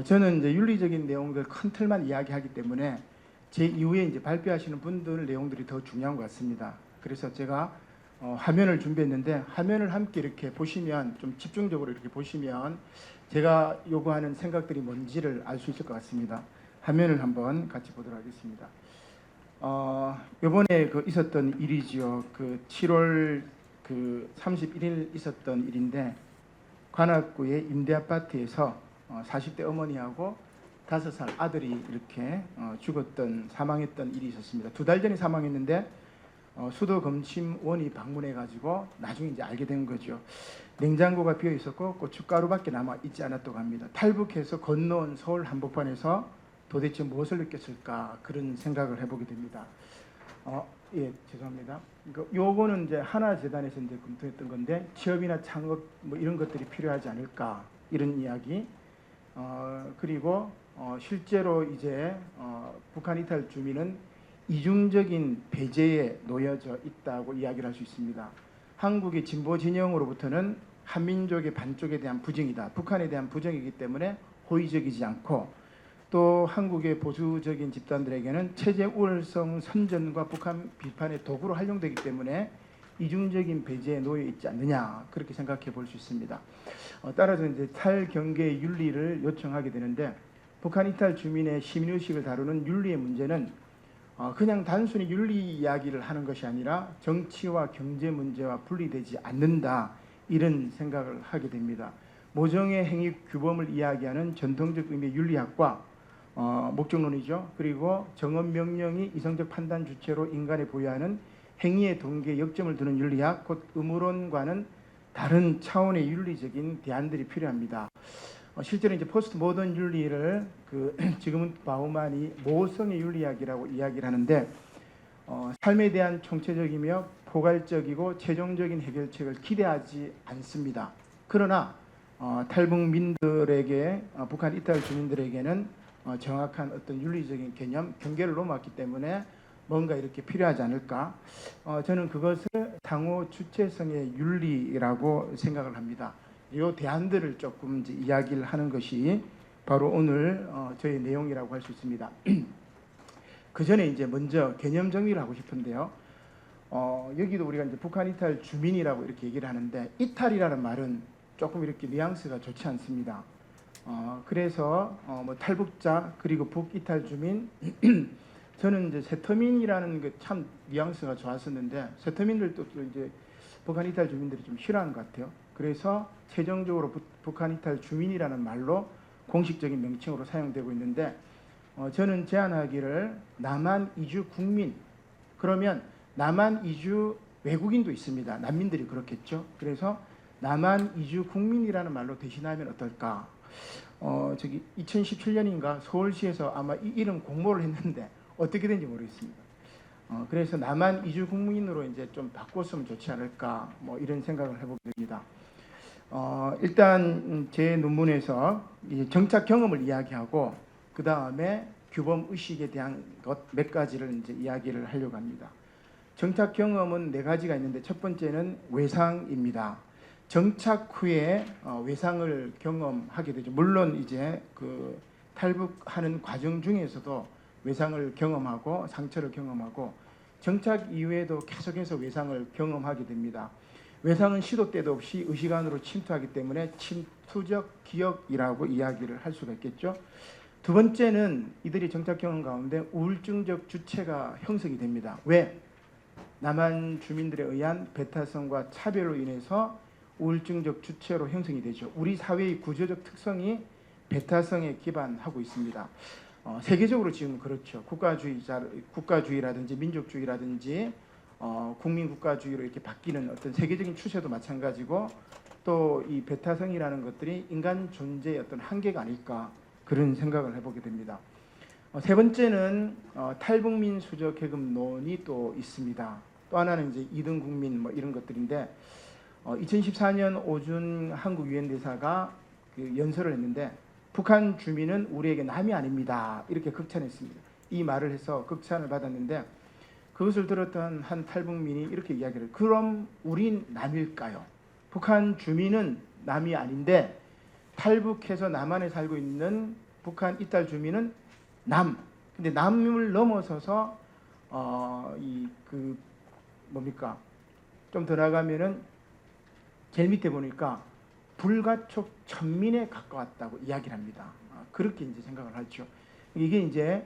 저는 이제 윤리적인 내용들 큰 틀만 이야기하기 때문에 제 이후에 이제 발표하시는 분들 내용들이 더 중요한 것 같습니다. 그래서 제가 화면을 준비했는데 화면을 함께 이렇게 보시면 좀 집중적으로 이렇게 보시면 제가 요구하는 생각들이 뭔지를 알 수 있을 것 같습니다. 화면을 한번 같이 보도록 하겠습니다. 이번에 있었던 일이지요. 7월 31일 있었던 일인데 관악구의 임대 아파트에서 40대 어머니하고 5살 아들이 이렇게 사망했던 일이 있었습니다. 2달 전에 사망했는데 수도 검침원이 방문해 가지고 나중에 이제 알게 된 거죠. 냉장고가 비어 있었고 고춧가루밖에 남아 있지 않았다고 합니다. 탈북해서 건너온 서울 한복판에서 도대체 무엇을 느꼈을까 그런 생각을 해보게 됩니다. 예, 죄송합니다. 요거는 이제 하나재단에서 이제 검토했던 건데 취업이나 창업 뭐 이런 것들이 필요하지 않을까 이런 이야기. 그리고 실제로 이제 북한 이탈 주민은 이중적인 배제에 놓여져 있다고 이야기를 할 수 있습니다. 한국의 진보 진영으로부터는 한민족의 반쪽에 대한 부정이다. 북한에 대한 부정이기 때문에 호의적이지 않고 또 한국의 보수적인 집단들에게는 체제 우월성 선전과 북한 비판의 도구로 활용되기 때문에 이중적인 배제에 놓여 있지 않느냐 그렇게 생각해 볼 수 있습니다. 따라서 이제 탈경계 윤리를 요청하게 되는데 북한 이탈 주민의 시민의식을 다루는 윤리의 문제는 그냥 단순히 윤리 이야기를 하는 것이 아니라 정치와 경제 문제와 분리되지 않는다 이런 생각을 하게 됩니다. 모종의 행위 규범을 이야기하는 전통적 의미의 윤리학과 목적론이죠. 그리고 정언명령이 이성적 판단 주체로 인간에 부여하는 행위의 동기에 역점을 두는 윤리학, 곧 의무론과는 다른 차원의 윤리적인 대안들이 필요합니다. 실제로 이제 포스트 모던 윤리를 지금은 바우만이 모성의 윤리학이라고 이야기를 하는데 삶에 대한 총체적이며 포괄적이고 최종적인 해결책을 기대하지 않습니다. 그러나 탈북민들에게 북한 이탈 주민들에게는 정확한 어떤 윤리적인 개념, 경계를 넘었기 때문에 뭔가 이렇게 필요하지 않을까. 저는 그것을 상호 주체성의 윤리라고 생각을 합니다. 이 대안들을 조금 이제 이야기를 하는 것이 바로 오늘 저의 내용이라고 할 수 있습니다. 그 전에 이제 먼저 개념 정리를 하고 싶은데요. 여기도 우리가 이제 북한 이탈 주민이라고 이렇게 얘기를 하는데 이탈이라는 말은 조금 이렇게 뉘앙스가 좋지 않습니다. 그래서 뭐 탈북자 그리고 북이탈 주민 저는 이제 세터민이라는 게 참 뉘앙스가 좋았었는데 세터민들도 또 이제 북한 이탈 주민들이 좀 싫어하는 것 같아요. 그래서 최종적으로 북한 이탈 주민이라는 말로 공식적인 명칭으로 사용되고 있는데 저는 제안하기를 남한 이주 국민 그러면 남한 이주 외국인도 있습니다. 난민들이 그렇겠죠. 그래서 남한 이주 국민이라는 말로 대신하면 어떨까? 2017년인가 서울시에서 아마 이 이름 공모를 했는데 어떻게 된지 모르겠습니다. 그래서 남한 이주 국민으로 이제 좀 바꿨으면 좋지 않을까 뭐 이런 생각을 해보게 됩니다. 일단 제 논문에서 이제 정착 경험을 이야기하고 그 다음에 규범 의식에 대한 것 몇 가지를 이제 이야기를 하려고 합니다. 정착 경험은 4가지가 있는데 첫 번째는 외상입니다. 정착 후에 외상을 경험하게 되죠. 물론 이제 탈북하는 과정 중에서도 외상을 경험하고 상처를 경험하고 정착 이후에도 계속해서 외상을 경험하게 됩니다. 외상은 시도 때도 없이 의식 안으로 침투하기 때문에 침투적 기억이라고 이야기를 할 수가 있겠죠. 두 번째는 이들이 정착 경험 가운데 우울증적 주체가 형성이 됩니다. 왜? 남한 주민들에 의한 배타성과 차별로 인해서 우울증적 주체로 형성이 되죠. 우리 사회의 구조적 특성이 배타성에 기반하고 있습니다. 세계적으로 지금 그렇죠. 국가주의라든지 민족주의라든지 국민국가주의로 이렇게 바뀌는 어떤 세계적인 추세도 마찬가지고 또 이 배타성이라는 것들이 인간 존재의 어떤 한계가 아닐까 그런 생각을 해보게 됩니다. 세 번째는 탈북민 수저 계급론이 또 있습니다. 또 하나는 이제 2등 국민 뭐 이런 것들인데 2014년 오준 한국 유엔 대사가 연설을 했는데 북한 주민은 우리에게 남이 아닙니다. 이렇게 극찬했습니다. 이 말을 해서 극찬을 받았는데 그것을 들었던 한 탈북민이 이렇게 이야기를 그럼 우린 남일까요? 북한 주민은 남이 아닌데 탈북해서 남한에 살고 있는 북한 이탈 주민은 남. 근데 남을 넘어서서 이 그 뭡니까? 좀 더 나가면은 제일 밑에 보니까 불가촉 천민에 가까웠다고 이야기를 합니다. 그렇게 이제 생각을 하죠. 이게 이제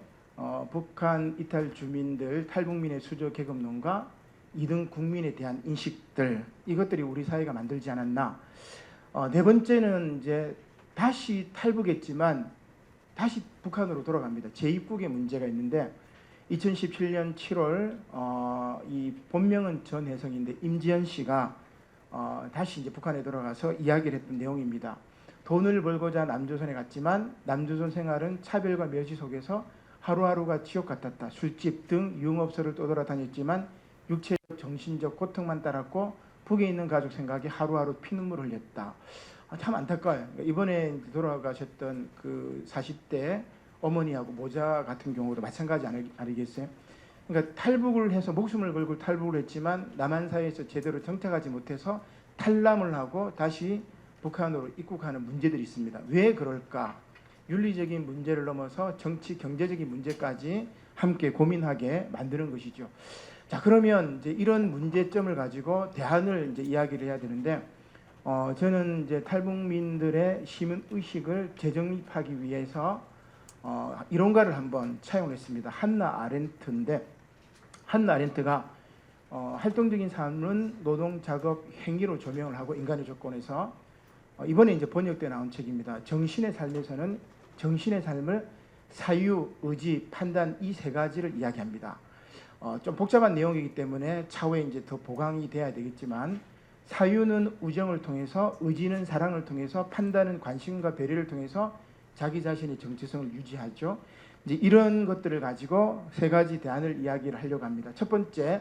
북한 이탈 주민들 탈북민의 수저 계급론과 2등 국민에 대한 인식들, 이것들이 우리 사회가 만들지 않았나. 네 번째는 이제 다시 탈북했지만 다시 북한으로 돌아갑니다. 재입국의 문제가 있는데 2017년 7월 이 본명은 전혜성인데 임지연 씨가 다시 이제 북한에 돌아가서 이야기를 했던 내용입니다. 돈을 벌고자 남조선에 갔지만 남조선 생활은 차별과 멸시 속에서 하루하루가 지옥 같았다. 술집 등 유흥업소를 떠돌아다녔지만 육체적 정신적 고통만 따랐고 북에 있는 가족 생각에 하루하루 피눈물 흘렸다. 참 안타까워요. 이번에 돌아가셨던 그 40대 어머니하고 모자 같은 경우도 마찬가지 아니겠어요? 그러니까 탈북을 해서 목숨을 걸고 탈북을 했지만 남한 사회에서 제대로 정착하지 못해서 탈남을 하고 다시 북한으로 입국하는 문제들이 있습니다. 왜 그럴까? 윤리적인 문제를 넘어서 정치, 경제적인 문제까지 함께 고민하게 만드는 것이죠. 자, 그러면 이제 이런 문제점을 가지고 대안을 이제 이야기를 해야 되는데, 저는 이제 탈북민들의 시민 의식을 재정립하기 위해서 이론가를 한번 차용했습니다. 한나 아렌트인데, 한나 아렌트가 활동적인 삶은 노동 작업 행위로 조명을 하고 인간의 조건에서 이번에 이제 번역돼 나온 책입니다. 정신의 삶에서는 정신의 삶을 사유, 의지, 판단 이 세 가지를 이야기합니다. 좀 복잡한 내용이기 때문에 차후에 이제 더 보강이 돼야 되겠지만 사유는 우정을 통해서, 의지는 사랑을 통해서, 판단은 관심과 배려를 통해서 자기 자신의 정체성을 유지하죠. 이제 이런 것들을 가지고 세 가지 대안을 이야기를 하려고 합니다. 첫 번째,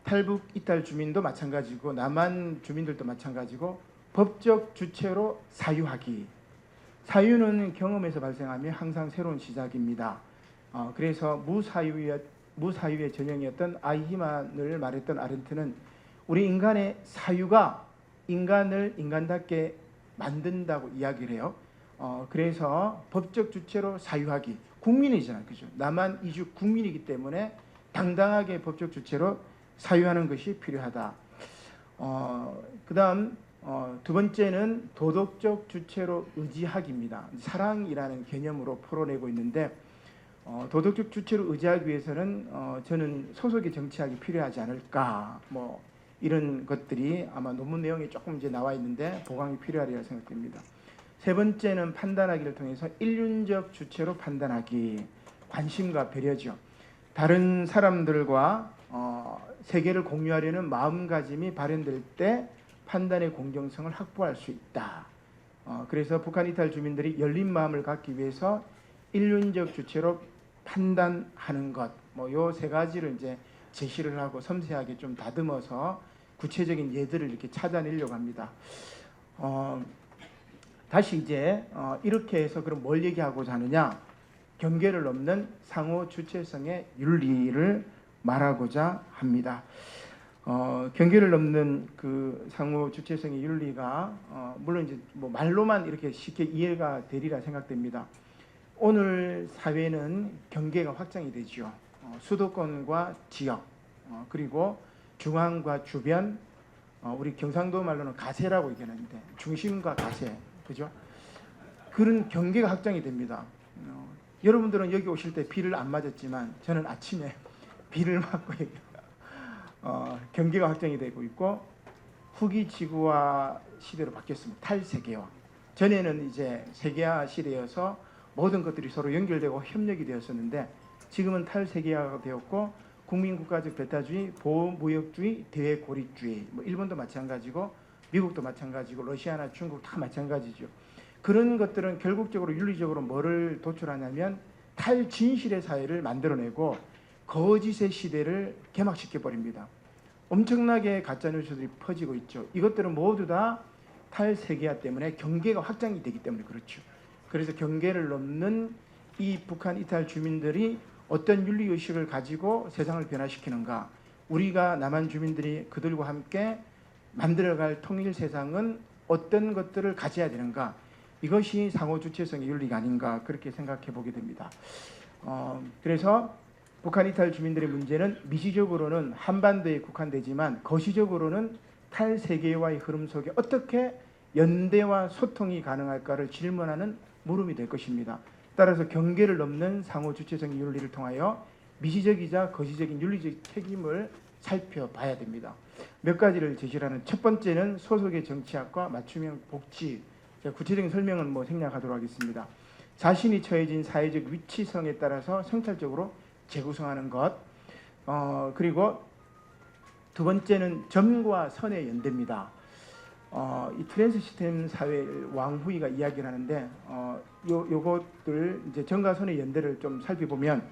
탈북 이탈 주민도 마찬가지고 남한 주민들도 마찬가지고 법적 주체로 사유하기. 사유는 경험에서 발생하며 항상 새로운 시작입니다. 그래서 무사유의 전형이었던 아이히만을 말했던 아렌트는 우리 인간의 사유가 인간을 인간답게 만든다고 이야기를 해요. 그래서 법적 주체로 사유하기. 국민이잖아요. 그죠? 남한 이주 국민이기 때문에 당당하게 법적 주체로 사유하는 것이 필요하다. 그 다음 두 번째는 도덕적 주체로 의지하기입니다. 사랑이라는 개념으로 풀어내고 있는데 도덕적 주체로 의지하기 위해서는 저는 소속의 정치학이 필요하지 않을까, 뭐 이런 것들이 아마 논문 내용에 조금 이제 나와 있는데 보강이 필요하리라 생각됩니다. 세 번째는 판단하기를 통해서 인륜적 주체로 판단하기, 관심과 배려죠. 다른 사람들과 세계를 공유하려는 마음가짐이 발현될 때 판단의 공정성을 확보할 수 있다. 그래서 북한 이탈 주민들이 열린 마음을 갖기 위해서 인륜적 주체로 판단하는 것, 뭐 요 세 가지를 이제 제시를 하고 섬세하게 좀 다듬어서 구체적인 예들을 이렇게 찾아내려고 합니다. 다시 이제 이렇게 해서 그럼 뭘 얘기하고자 하느냐? 경계를 넘는 상호 주체성의 윤리를 말하고자 합니다. 경계를 넘는 그 상호 주체성의 윤리가 물론 이제 뭐 말로만 이렇게 쉽게 이해가 되리라 생각됩니다. 오늘 사회는 경계가 확장이 되죠. 수도권과 지역, 그리고 중앙과 주변, 우리 경상도 말로는 가세라고 얘기하는데 중심과 가세, 그죠? 그런 경계가 확장이 됩니다. 여러분들은 여기 오실 때 비를 안 맞았지만 저는 아침에 비를 맞고 경계가 확장이 되고 있고 후기 지구화 시대로 바뀌었습니다. 탈세계화. 전에는 이제 세계화 시대여서 모든 것들이 서로 연결되고 협력이 되었었는데 지금은 탈세계화가 되었고 국민국가적 배타주의, 보호무역주의, 대외고립주의, 뭐 일본도 마찬가지고 미국도 마찬가지고 러시아나 중국 다 마찬가지죠. 그런 것들은 결국적으로 윤리적으로 뭐를 도출하냐면 탈진실의 사회를 만들어내고 거짓의 시대를 개막시켜버립니다. 엄청나게 가짜뉴스들이 퍼지고 있죠. 이것들은 모두 다 탈세계화 때문에 경계가 확장이 되기 때문에 그렇죠. 그래서 경계를 넘는 이 북한 이탈 주민들이 어떤 윤리의식을 가지고 세상을 변화시키는가, 우리가 남한 주민들이 그들과 함께 만들어갈 통일 세상은 어떤 것들을 가져야 되는가, 이것이 상호 주체성의 윤리가 아닌가 그렇게 생각해 보게 됩니다. 그래서 북한 이탈 주민들의 문제는 미시적으로는 한반도에 국한되지만 거시적으로는 탈세계와의 흐름 속에 어떻게 연대와 소통이 가능할까를 질문하는 물음이 될 것입니다. 따라서 경계를 넘는 상호 주체적인 윤리를 통하여 미시적이자 거시적인 윤리적 책임을 살펴봐야 됩니다. 몇 가지를 제시하는 첫 번째는 소속의 정치학과 맞춤형 복지. 제가 구체적인 설명은 생략하도록 하겠습니다. 자신이 처해진 사회적 위치성에 따라서 성찰적으로 재구성하는 것. 그리고 두 번째는 점과 선의 연대입니다. 이 트랜스 시스템 사회 왕후이가 이야기를 하는데 요것들 이제 점과 선의 연대를 좀 살펴보면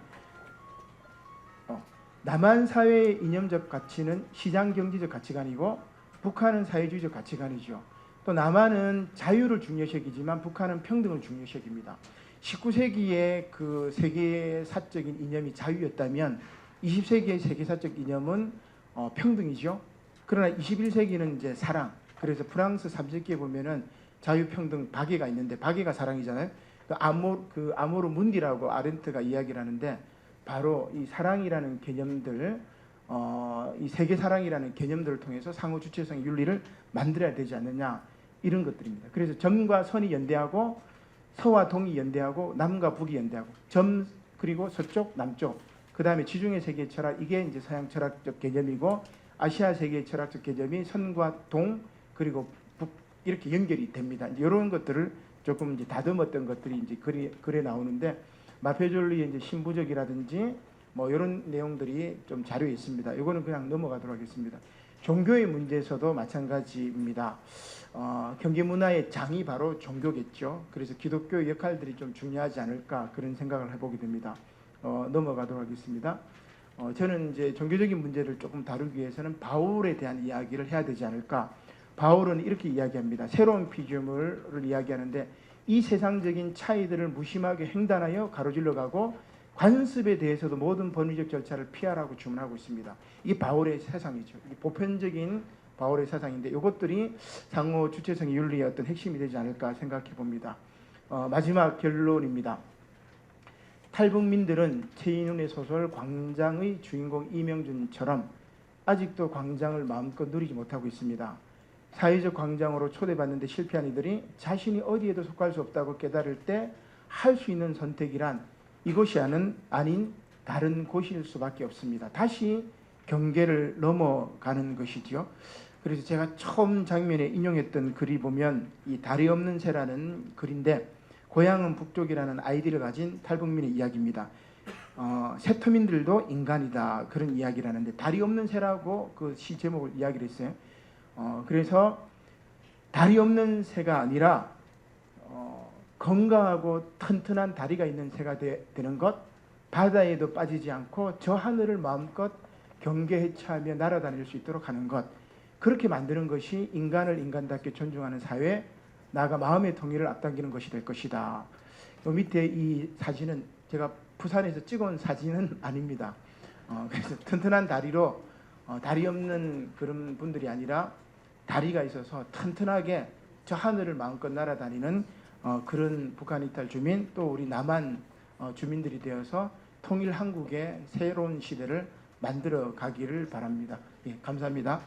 남한 사회의 이념적 가치는 시장 경제적 가치관이고 북한은 사회주의적 가치관이죠. 또 남한은 자유를 중요시하지만 북한은 평등을 중요시합니다. 19세기의 그 세계사적인 이념이 자유였다면 20세기의 세계사적 이념은 평등이죠. 그러나 21세기는 이제 사랑. 그래서 프랑스 3세기에 보면은 자유평등 박애가 있는데 박애가 사랑이잖아요. 그 아모르 문디라고 아렌트가 이야기를 하는데 바로 이 사랑이라는 개념들, 이 세계 사랑이라는 개념들을 통해서 상호 주체성의 윤리를 만들어야 되지 않느냐 이런 것들입니다. 그래서 점과 선이 연대하고 서와 동이 연대하고 남과 북이 연대하고 점 그리고 서쪽 남쪽 그 다음에 지중해 세계 철학 이게 이제 서양 철학적 개념이고 아시아 세계 철학적 개념이 선과 동 그리고 북 이렇게 연결이 됩니다. 이제 이런 것들을 조금 이제 다듬었던 것들이 이제 글에 나오는데 마페졸리의 이제 신부적이라든지 이런 내용들이 좀 자료에 있습니다. 이거는 그냥 넘어가도록 하겠습니다. 종교의 문제에서도 마찬가지입니다. 경계 문화의 장이 바로 종교겠죠. 그래서 기독교의 역할들이 좀 중요하지 않을까 그런 생각을 해보게 됩니다. 넘어가도록 하겠습니다. 저는 이제 종교적인 문제를 조금 다루기 위해서는 바울에 대한 이야기를 해야 되지 않을까. 바울은 이렇게 이야기합니다. 새로운 피조물을 이야기하는데 이 세상적인 차이들을 무심하게 횡단하여 가로질러 가고 관습에 대해서도 모든 법리적 절차를 피하라고 주문하고 있습니다. 이게 바울의 세상이죠. 이게 보편적인 바울의 세상인데 이것들이 상호 주체성의 윤리의 어떤 핵심이 되지 않을까 생각해 봅니다. 마지막 결론입니다. 탈북민들은 최인훈의 소설 광장의 주인공 이명준처럼 아직도 광장을 마음껏 누리지 못하고 있습니다. 사회적 광장으로 초대받는데 실패한 이들이 자신이 어디에도 속할 수 없다고 깨달을 때 할 수 있는 선택이란 이곳이 아닌 다른 곳일 수밖에 없습니다. 다시 경계를 넘어가는 것이지요. 그래서 제가 처음 장면에 인용했던 글이 보면 이 다리 없는 새라는 글인데 고향은 북쪽이라는 아이디를 가진 탈북민의 이야기입니다. 세터민들도 인간이다 그런 이야기를 하는데 다리 없는 새라고 그 시 제목을 이야기를 했어요. 그래서 다리 없는 새가 아니라 건강하고 튼튼한 다리가 있는 새가 되는 것, 바다에도 빠지지 않고 저 하늘을 마음껏 경계해차하며 날아다닐 수 있도록 하는 것, 그렇게 만드는 것이 인간을 인간답게 존중하는 사회, 나아가 마음의 통일을 앞당기는 것이 될 것이다. 요 밑에 이 사진은 제가 부산에서 찍어온 사진은 아닙니다. 그래서 튼튼한 다리로 다리 없는 그런 분들이 아니라 다리가 있어서 튼튼하게 저 하늘을 마음껏 날아다니는 그런 북한 이탈 주민 또 우리 남한 주민들이 되어서 통일 한국의 새로운 시대를 만들어 가기를 바랍니다. 예, 감사합니다.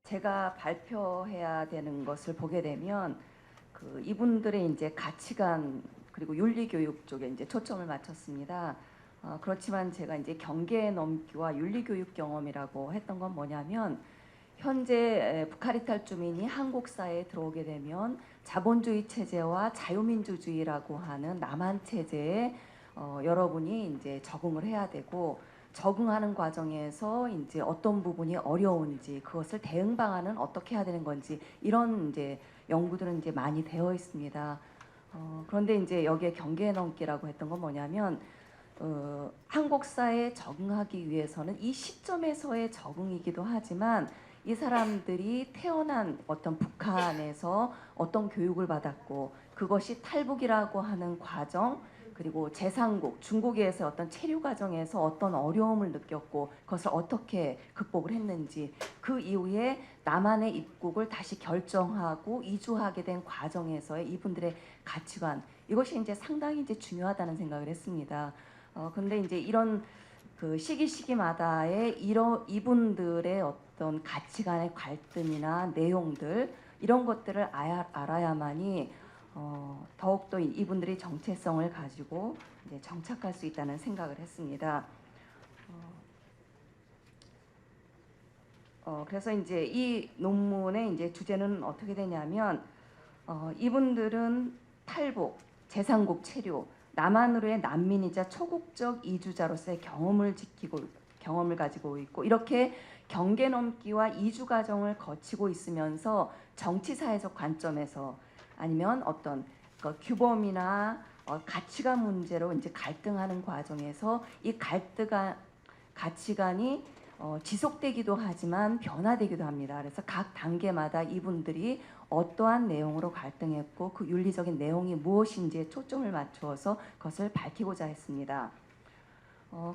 제가 발표해야 되는 것을 보게 되면 이분들의 이제 가치관 그리고 윤리 교육 쪽에 이제 초점을 맞췄습니다. 그렇지만 제가 이제 경계 넘기와 윤리 교육 경험이라고 했던 건 뭐냐면 현재 북한 이탈 주민이 한국 사회에 들어오게 되면 자본주의 체제와 자유민주주의라고 하는 남한 체제에 여러분이 이제 적응을 해야 되고 적응하는 과정에서 이제 어떤 부분이 어려운지 그것을 대응 방안은 어떻게 해야 되는 건지 이런 이제 연구들은 이제 많이 되어 있습니다. 그런데 이제 여기에 경계 넘기라고 했던 건 뭐냐면 한국 사회에 적응하기 위해서는 이 시점에서의 적응이기도 하지만 이 사람들이 태어난 어떤 북한에서 어떤 교육을 받았고 그것이 탈북이라고 하는 과정 그리고 제3국 중국에서 어떤 체류 과정에서 어떤 어려움을 느꼈고 그것을 어떻게 극복을 했는지, 그 이후에 남한의 입국을 다시 결정하고 이주하게 된 과정에서의 이분들의 가치관, 이것이 이제 상당히 이제 중요하다는 생각을 했습니다. 근데 이제 이런 그 시기마다의 이분들의 어떤 가치관의 갈등이나 내용들, 이런 것들을 알아야만이 더욱더 이분들이 정체성을 가지고 이제 정착할 수 있다는 생각을 했습니다. 그래서 이제 이 논문의 이제 주제는 어떻게 되냐면, 이분들은 탈북, 제3국 체류, 남한으로의 난민이자 초국적 이주자로서의 경험을 가지고 있고, 이렇게 경계 넘기와 이주 과정을 거치고 있으면서 정치사회적 관점에서 아니면 어떤 규범이나 가치관 문제로 이제 갈등하는 과정에서 이 가치관이 지속되기도 하지만 변화되기도 합니다. 그래서 각 단계마다 이분들이 어떠한 내용으로 갈등했고 그 윤리적인 내용이 무엇인지에 초점을 맞추어서 그것을 밝히고자 했습니다.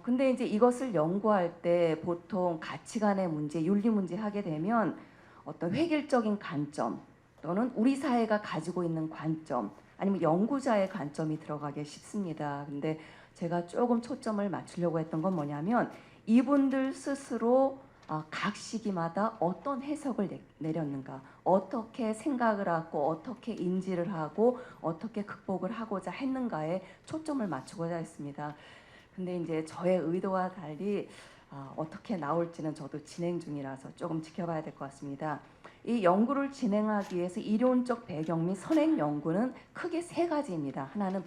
근데 이제 이것을 연구할 때 보통 가치관의 문제, 윤리 문제 하게 되면 어떤 획일적인 관점 또는 우리 사회가 가지고 있는 관점, 아니면 연구자의 관점이 들어가기 쉽습니다. 근데 제가 조금 초점을 맞추려고 했던 건 뭐냐면, 이분들 스스로 각 시기마다 어떤 해석을 내렸는가, 어떻게 생각을 하고 어떻게 인지를 하고 어떻게 극복을 하고자 했는가에 초점을 맞추고자 했습니다. 근데 이제 저의 의도와 달리 어떻게 나올지는 저도 진행 중이라서 조금 지켜봐야 될 것 같습니다. 이 연구를 진행하기 위해서 이론적 배경 및 선행 연구는 크게 세 가지입니다. 하나는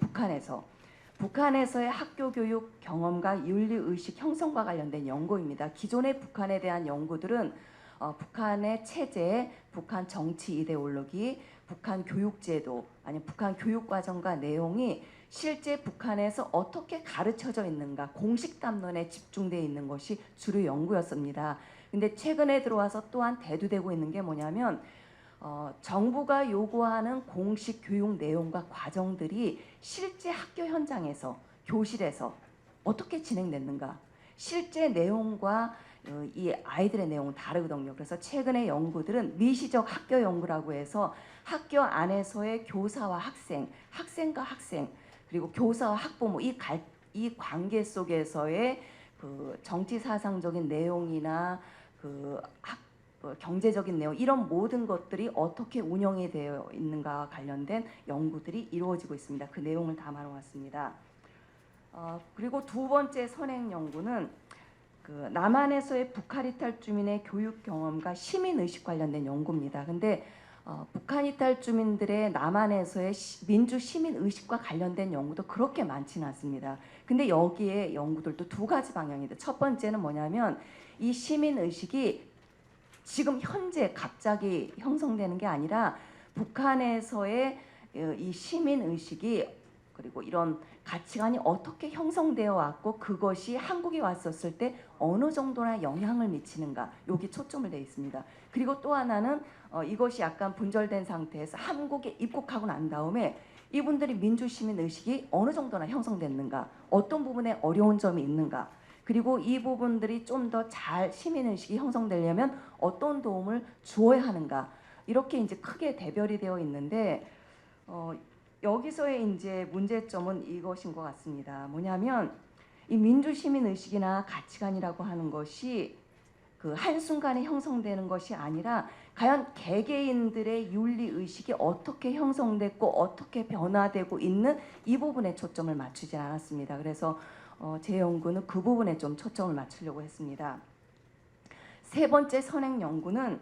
북한에서의 학교 교육 경험과 윤리 의식 형성과 관련된 연구입니다. 기존의 북한에 대한 연구들은 북한의 체제, 북한 정치 이데올로기, 북한 교육제도, 아니면 북한 교육 과정과 내용이 실제 북한에서 어떻게 가르쳐져 있는가, 공식 담론에 집중되어 있는 것이 주로 연구였습니다. 근데 최근에 들어와서 또한 대두되고 있는 게 뭐냐면, 정부가 요구하는 공식 교육 내용과 과정들이 실제 학교 현장에서, 교실에서 어떻게 진행됐는가, 실제 내용과 이 아이들의 내용은 다르거든요. 그래서 최근의 연구들은 미시적 학교 연구라고 해서 학교 안에서의 교사와 학생, 학생과 학생, 그리고 교사와 학부모, 이 관계 속에서의 그 정치 사상적인 내용이나 그 경제적인 내용, 이런 모든 것들이 어떻게 운영이 되어 있는가와 관련된 연구들이 이루어지고 있습니다. 그 내용을 담아 놓았습니다. 그리고 두 번째 선행 연구는 그 남한에서의 북한 이탈 주민의 교육 경험과 시민 의식 관련된 연구입니다. 근데 북한 이탈 주민들의 남한에서의 민주 시민 의식과 관련된 연구도 그렇게 많지는 않습니다. 근데 여기에 연구들도 두 가지 방향입니다. 첫 번째는 뭐냐면, 이 시민 의식이 지금 현재 갑자기 형성되는 게 아니라 북한에서의 이 시민 의식이, 그리고 이런 가치관이 어떻게 형성되어 왔고 그것이 한국에 왔었을 때 어느 정도나 영향을 미치는가, 여기 초점을 돼 있습니다. 그리고 또 하나는 이것이 약간 분절된 상태에서 한국에 입국하고 난 다음에 이분들이 민주시민 의식이 어느 정도나 형성됐는가, 어떤 부분에 어려운 점이 있는가, 그리고 이 부분들이 좀 더 잘 시민의식이 형성되려면 어떤 도움을 주어야 하는가, 이렇게 이제 크게 대별이 되어 있는데, 여기서의 이제 문제점은 이것인 것 같습니다. 뭐냐면, 이 민주시민의식이나 가치관이라고 하는 것이 그 한순간에 형성되는 것이 아니라 과연 개개인들의 윤리의식이 어떻게 형성됐고 어떻게 변화되고 있는 이 부분에 초점을 맞추지 않았습니다. 그래서 제 연구는 그 부분에 좀 초점을 맞추려고 했습니다. 세 번째 선행 연구는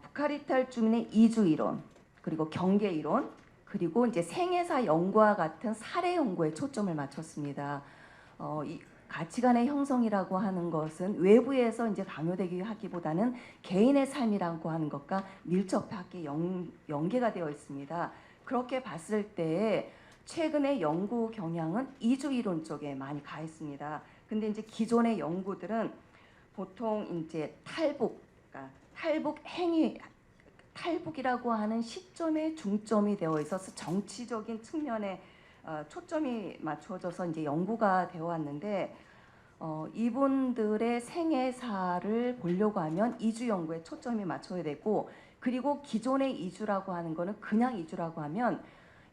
북한 이탈 주민의 이주 이론, 그리고 경계 이론, 그리고 이제 생애사 연구와 같은 사례 연구에 초점을 맞췄습니다. 이 가치관의 형성이라고 하는 것은 외부에서 이제 강요되기 하기보다는 개인의 삶이라고 하는 것과 밀접하게 연계가 되어 있습니다. 그렇게 봤을 때 최근의 연구 경향은 이주 이론 쪽에 많이 가 있습니다. 근데 이제 기존의 연구들은 보통 이제 탈북이라고 하는 시점에 중점이 되어 있어서 정치적인 측면에 초점이 맞춰져서 이제 연구가 되어 왔는데 이분들의 생애사를 보려고 하면 이주 연구에 초점이 맞춰야 되고 그리고 기존의 이주라고 하는 거는 그냥 이주라고 하면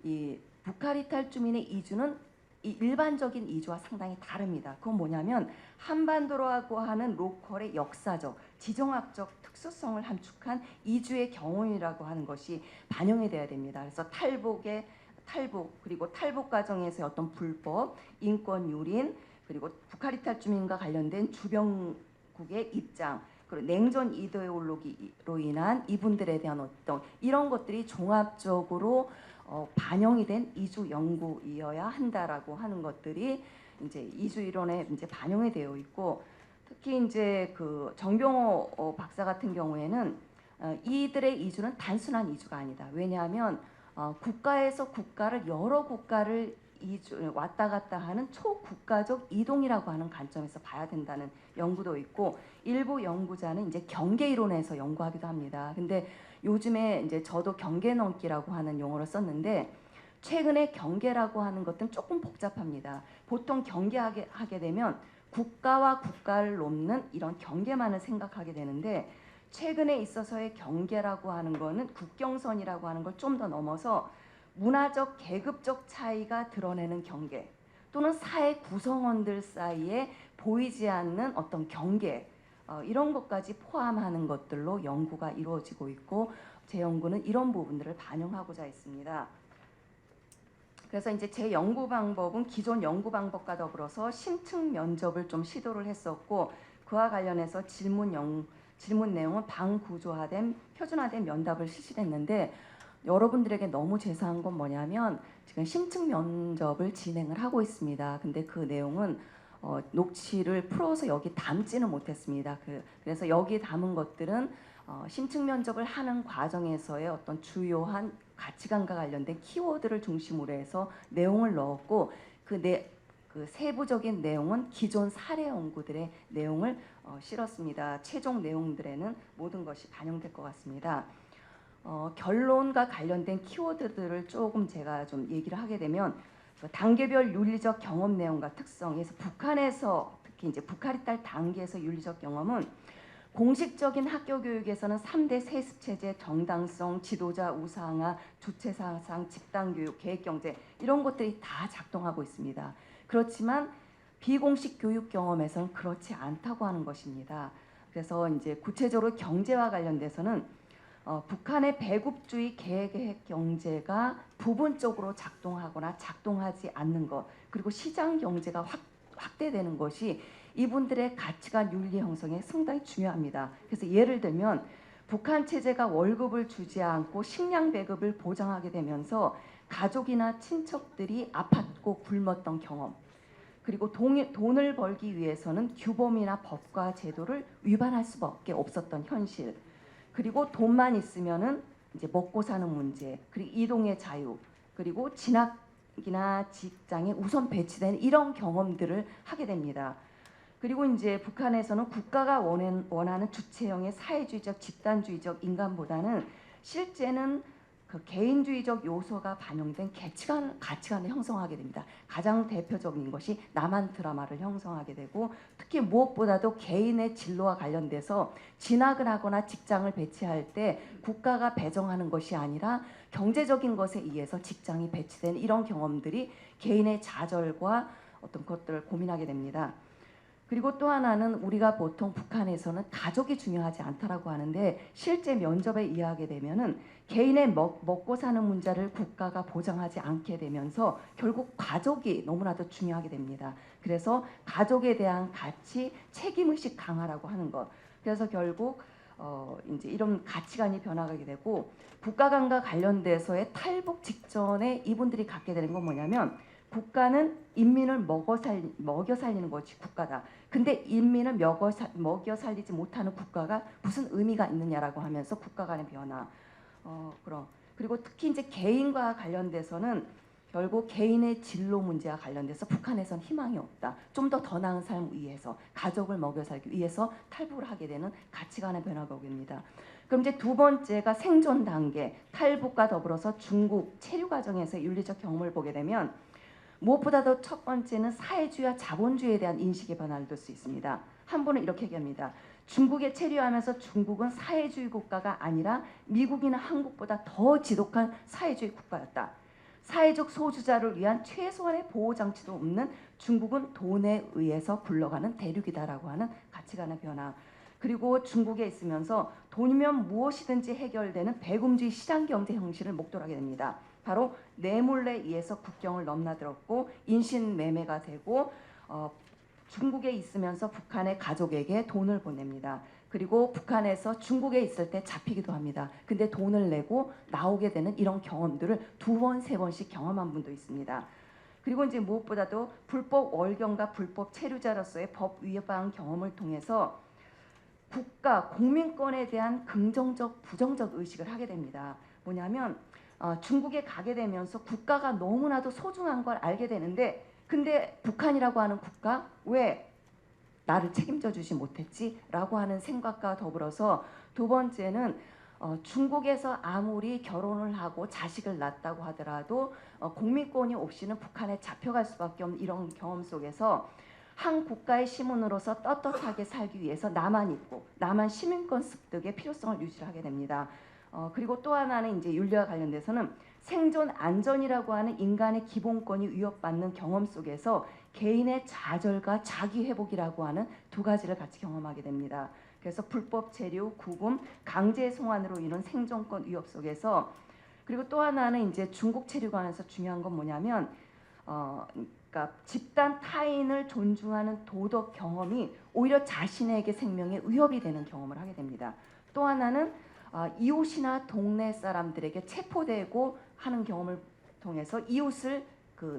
이 북한 주민의 이주는 이 일반적인 이주와 상당히 다릅니다. 그건 뭐냐면 한반도라고 하는 로컬의 역사적, 지정학적 특수성을 함축한 이주의 경험이라고 하는 것이 반영이 돼야 됩니다. 그래서 탈북 그리고 탈북 과정에서의 어떤 불법, 인권 유린 그리고 북한 이탈 주민과 관련된 주변국의 입장 그리고 냉전 이데올로기로 인한 이분들에 대한 어떤 이런 것들이 종합적으로 반영이 된 이주 연구이어야 한다라고 하는 것들이 이제 이주 이론에 이제 반영이 되어 있고 특히 이제 그 정병호 박사 같은 경우에는 이들의 이주는 단순한 이주가 아니다. 왜냐하면 국가에서 국가를 여러 국가를 왔다 갔다 하는 초국가적 이동이라고 하는 관점에서 봐야 된다는 연구도 있고 일부 연구자는 이제 경계 이론에서 연구하기도 합니다. 근데 요즘에 이제 저도 경계 넘기라고 하는 용어를 썼는데 최근에 경계라고 하는 것은 조금 복잡합니다. 보통 경계하게 하게 되면 국가와 국가를 놓는 이런 경계만을 생각하게 되는데 최근에 있어서의 경계라고 하는 거는 국경선이라고 하는 걸 좀 더 넘어서 문화적 계급적 차이가 드러내는 경계 또는 사회 구성원들 사이에 보이지 않는 어떤 경계 이런 것까지 포함하는 것들로 연구가 이루어지고 있고 제 연구는 이런 부분들을 반영하고자 했습니다. 그래서 이제 제 연구 방법은 기존 연구 방법과 더불어서 심층 면접을 좀 시도를 했었고 그와 관련해서 질문 내용은 방구조화된 표준화된 면답을 실시했는데 여러분들에게 너무 죄송한 건 뭐냐면 지금 심층 면접을 진행을 하고 있습니다. 근데 그 내용은 녹취를 풀어서 여기 담지는 못했습니다. 그래서 여기 담은 것들은 심층 면접을 하는 과정에서의 어떤 주요한 가치관과 관련된 키워드를 중심으로 해서 내용을 넣었고 그 세부적인 내용은 기존 사례 연구들의 내용을 실었습니다. 최종 내용들에는 모든 것이 반영될 것 같습니다. 결론과 관련된 키워드들을 조금 제가 좀 얘기를 하게 되면 단계별 윤리적 경험 내용과 특성에서 북한에서 특히 이제 북한 이탈 단계에서 윤리적 경험은 공식적인 학교 교육에서는 3대 세습 체제, 정당성, 지도자 우상화, 주체 사상, 집단 교육, 계획 경제 이런 것들이 다 작동하고 있습니다. 그렇지만 비공식 교육 경험에서는 그렇지 않다고 하는 것입니다. 그래서 이제 구체적으로 경제와 관련돼서는 북한의 배급주의 계획 경제가 부분적으로 작동하거나 작동하지 않는 것 그리고 시장 경제가 확대되는 것이 이분들의 가치관 윤리 형성에 상당히 중요합니다. 그래서 예를 들면 북한 체제가 월급을 주지 않고 식량 배급을 보장하게 되면서 가족이나 친척들이 아팠고 굶었던 경험 그리고 돈을 벌기 위해서는 규범이나 법과 제도를 위반할 수밖에 없었던 현실 그리고 돈만 있으면은 이제 먹고 사는 문제, 그리고 이동의 자유, 그리고 진학이나 직장에 우선 배치된 이런 경험들을 하게 됩니다. 그리고 이제 북한에서는 국가가 원하는 주체형의 사회주의적, 집단주의적 인간보다는 실제는 그 개인주의적 요소가 반영된 가치관을 형성하게 됩니다. 가장 대표적인 것이 남한 드라마를 형성하게 되고 특히 무엇보다도 개인의 진로와 관련돼서 진학을 하거나 직장을 배치할 때 국가가 배정하는 것이 아니라 경제적인 것에 의해서 직장이 배치된 이런 경험들이 개인의 좌절과 어떤 것들을 고민하게 됩니다. 그리고 또 하나는 우리가 보통 북한에서는 가족이 중요하지 않다라고 하는데 실제 면접에 의하게 되면은 개인의 먹고 사는 문제를 국가가 보장하지 않게 되면서 결국 가족이 너무나도 중요하게 됩니다. 그래서 가족에 대한 가치, 책임의식 강화라고 하는 것. 그래서 결국 이제 이런 가치관이 변화가게 되고 국가관과 관련돼서의 탈북 직전에 이분들이 갖게 되는 건 뭐냐면 국가는 인민을 먹여 살리는 것이 국가다. 근데 인민을 먹여 살리지 못하는 국가가 무슨 의미가 있느냐라고 하면서 국가 간의 변화. 그리고 특히 이제 개인과 관련돼서는 결국 개인의 진로 문제와 관련돼서 북한에선 희망이 없다. 좀 더 나은 삶을 위해서 가족을 먹여 살기 위해서 탈북을 하게 되는 가치관의 변화가 오겠습니다. 그럼 이제 두 번째가 생존 단계, 탈북과 더불어서 중국 체류 과정에서 윤리적 경험을 보게 되면 무엇보다도 첫 번째는 사회주의와 자본주의에 대한 인식의 변화를 둘 수 있습니다. 한 분은 이렇게 얘기합니다. 중국에 체류하면서 중국은 사회주의 국가가 아니라 미국이나 한국보다 더 지독한 사회주의 국가였다. 사회적 소수자를 위한 최소한의 보호 장치도 없는 중국은 돈에 의해서 굴러가는 대륙이다라고 하는 가치관의 변화. 그리고 중국에 있으면서 돈이면 무엇이든지 해결되는 배금주의 시장 경제 형식을 목도하게 됩니다. 바로 뇌물에 의해서 국경을 넘나들었고 인신매매가 되고 중국에 있으면서 북한의 가족에게 돈을 보냅니다. 그리고 북한에서 중국에 있을 때 잡히기도 합니다. 근데 돈을 내고 나오게 되는 이런 경험들을 2번, 3번씩 경험한 분도 있습니다. 그리고 이제 무엇보다도 불법 월경과 불법 체류자로서의 법 위반 경험을 통해서 국가, 국민권에 대한 긍정적, 부정적 의식을 하게 됩니다. 뭐냐면 중국에 가게 되면서 국가가 너무나도 소중한 걸 알게 되는데 근데 북한이라고 하는 국가 왜 나를 책임져 주지 못했지? 라고 하는 생각과 더불어서 두 번째는 중국에서 아무리 결혼을 하고 자식을 낳았다고 하더라도 국민권이 없이는 북한에 잡혀갈 수밖에 없는 이런 경험 속에서 한 국가의 시민으로서 떳떳하게 살기 위해서 나만 있고 나만 시민권 습득의 필요성을 유지하게 됩니다. 그리고 또 하나는 이제 윤리와 관련돼서는 생존 안전이라고 하는 인간의 기본권이 위협받는 경험 속에서 개인의 좌절과 자기 회복이라고 하는 두 가지를 같이 경험하게 됩니다. 그래서 불법 체류, 구금, 강제 송환으로 인한 생존권 위협 속에서 그리고 또 하나는 이제 중국 체류관에서 중요한 건 뭐냐면 그러니까 집단 타인을 존중하는 도덕 경험이 오히려 자신에게 생명에 위협이 되는 경험을 하게 됩니다. 또 하나는 이웃이나 동네 사람들에게 체포되고 하는 경험을 통해서 이웃을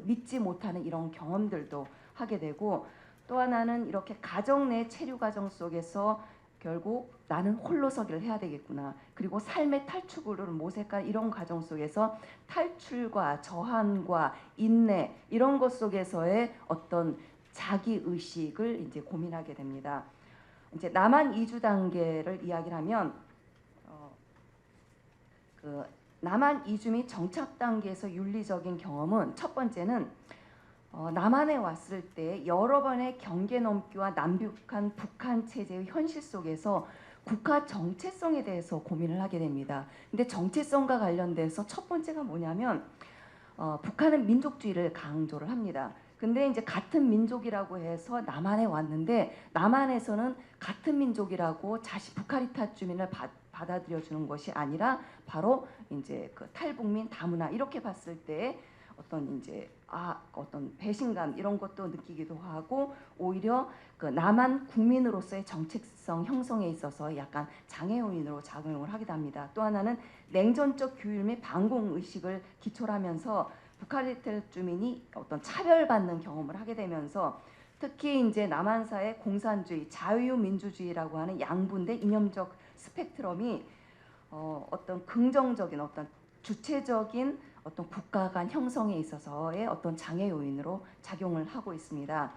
믿지 못하는 이런 경험들도 하게 되고 또 하나는 이렇게 가정 내 체류 과정 속에서 결국 나는 홀로서기를 해야 되겠구나. 그리고 삶의 탈출구를 모색한 이런 과정 속에서 탈출과 저항과 인내 이런 것 속에서의 어떤 자기 의식을 이제 고민하게 됩니다. 이제 남한 이주 단계를 이야기를 하면 남한 이주 및 정착 단계에서 윤리적인 경험은 첫 번째는 남한에 왔을 때 여러 번의 경계 넘기와 남북한 북한 체제의 현실 속에서 국가 정체성에 대해서 고민을 하게 됩니다. 근데 정체성과 관련돼서 첫 번째가 뭐냐면 북한은 민족주의를 강조를 합니다. 근데 이제 같은 민족이라고 해서 남한에 왔는데 남한에서는 같은 민족이라고 북한이타 주민을 받아들여 주는 것이 아니라 바로 이제 탈북민 다문화 이렇게 봤을 때 어떤 이제 어떤 배신감 이런 것도 느끼기도 하고 오히려 남한 국민으로서의 정체성 형성에 있어서 약간 장애 요인으로 작용을 하기도 합니다. 또 하나는 냉전적 규율 및 반공 의식을 기초로 하면서 북한이탈 주민이 어떤 차별받는 경험을 하게 되면서 특히 이제 남한사의 공산주의, 자유민주주의라고 하는 양분된 이념적 스펙트럼이 어떤 긍정적인 어떤 주체적인 어떤 국가 간 형성에 있어서의 어떤 장애 요인으로 작용을 하고 있습니다.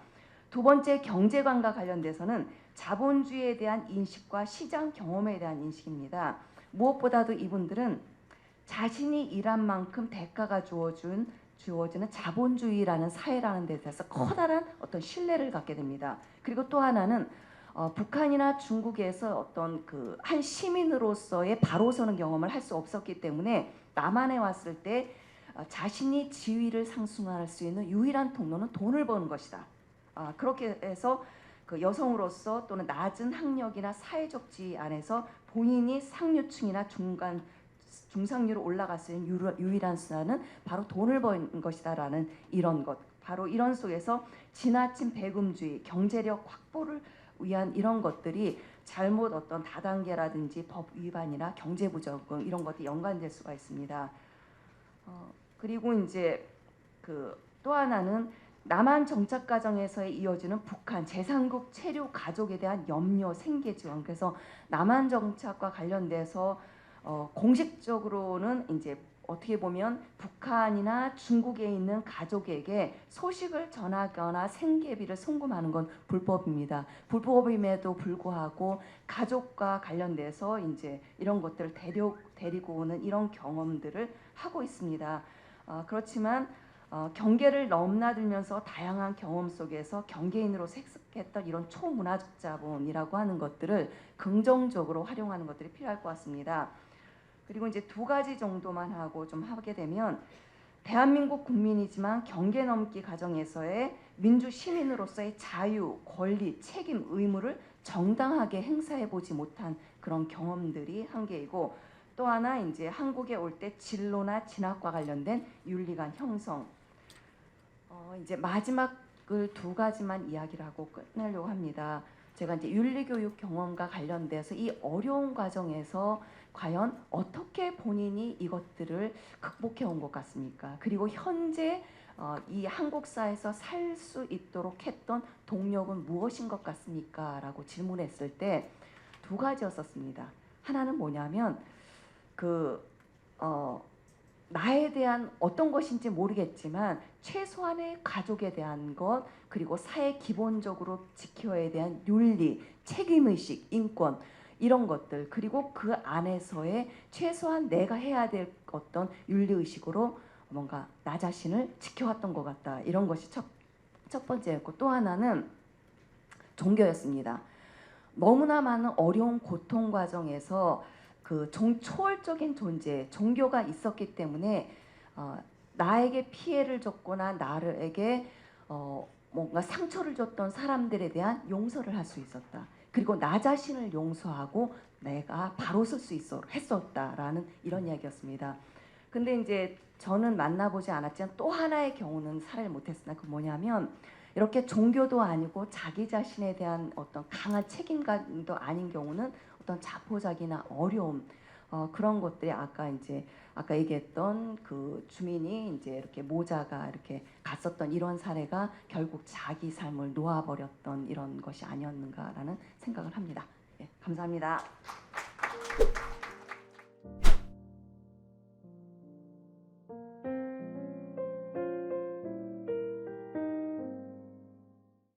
두 번째 경제관과 관련돼서는 자본주의에 대한 인식과 시장 경험에 대한 인식입니다. 무엇보다도 이분들은 자신이 일한 만큼 대가가 주어지는 자본주의라는 사회라는 데 대해서 커다란 어떤 신뢰를 갖게 됩니다. 그리고 또 하나는 북한이나 중국에서 어떤 한 시민으로서의 바로 서는 경험을 할 수 없었기 때문에 남한에 왔을 때 자신이 지위를 상승할 수 있는 유일한 통로는 돈을 버는 것이다. 그렇게 해서 여성으로서 또는 낮은 학력이나 사회적 지위 안에서 본인이 상류층이나 중상류로 올라갈 수 있는 유일한 수단은 바로 돈을 버는 것이다라는 이런 것. 바로 이런 속에서 지나친 배금주의, 경제력 확보를 위한 이런 것들이 잘못 어떤 다단계라든지 법 위반이나 경제부적응 이런 것들이 연관될 수가 있습니다. 그리고 이제 또 하나는 남한 정착 과정에서 이어지는 북한 제3국 체류 가족에 대한 염려, 생계 지원. 그래서 남한 정착과 관련돼서 공식적으로는 이제 어떻게 보면 북한이나 중국에 있는 가족에게 소식을 전하거나 생계비를 송금하는 건 불법입니다. 불법임에도 불구하고 가족과 관련돼서 이제 이런 것들을 데리고 오는 이런 경험들을 하고 있습니다. 그렇지만 경계를 넘나들면서 다양한 경험 속에서 경계인으로 습득했던 이런 초문화적 자본이라고 하는 것들을 긍정적으로 활용하는 것들이 필요할 것 같습니다. 그리고 이제 두 가지 정도만 하고 좀 하게 되면, 대한민국 국민이지만 경계 넘기 과정에서의 민주 시민으로서의 자유, 권리, 책임, 의무를 정당하게 행사해 보지 못한 그런 경험들이 한 개이고, 또 하나 이제 한국에 올 때 진로나 진학과 관련된 윤리관 형성. 이제 마지막을 두 가지만 이야기를 하고 끝내려고 합니다. 제가 이제 윤리교육 경험과 관련돼서 이 어려운 과정에서 과연 어떻게 본인이 이것들을 극복해 온 것 같습니까? 그리고 현재 이 한국사에서 살 수 있도록 했던 동력은 무엇인 것 같습니까? 라고 질문했을 때 두 가지였었습니다. 하나는 뭐냐면 나에 대한 어떤 것인지 모르겠지만 최소한의 가족에 대한 것, 그리고 사회 기본적으로 지켜야 대한 윤리, 책임의식, 인권, 이런 것들, 그리고 그 안에서의 최소한 내가 해야 될 어떤 윤리의식으로 뭔가 나 자신을 지켜왔던 것 같다. 이런 것이 첫 번째였고, 또 하나는 종교였습니다. 너무나 많은 어려운 고통 과정에서 그 초월적인 존재, 종교가 있었기 때문에 나에게 피해를 줬거나 나에게 뭔가 상처를 줬던 사람들에 대한 용서를 할 수 있었다. 그리고 나 자신을 용서하고 내가 바로 설 수 했었다라는 이런 이야기였습니다. 근데 이제 저는 만나보지 않았지만 또 하나의 경우는 살을 못했으나, 그 뭐냐면 이렇게 종교도 아니고 자기 자신에 대한 어떤 강한 책임감도 아닌 경우는 어떤 자포자기나 어려움, 그런 것들이 아까 얘기했던 그 주민이 이제 이렇게 모자가 이렇게 갔었던 이런 사례가 결국 자기 삶을 놓아버렸던 이런 것이 아니었는가라는 생각을 합니다. 예, 감사합니다.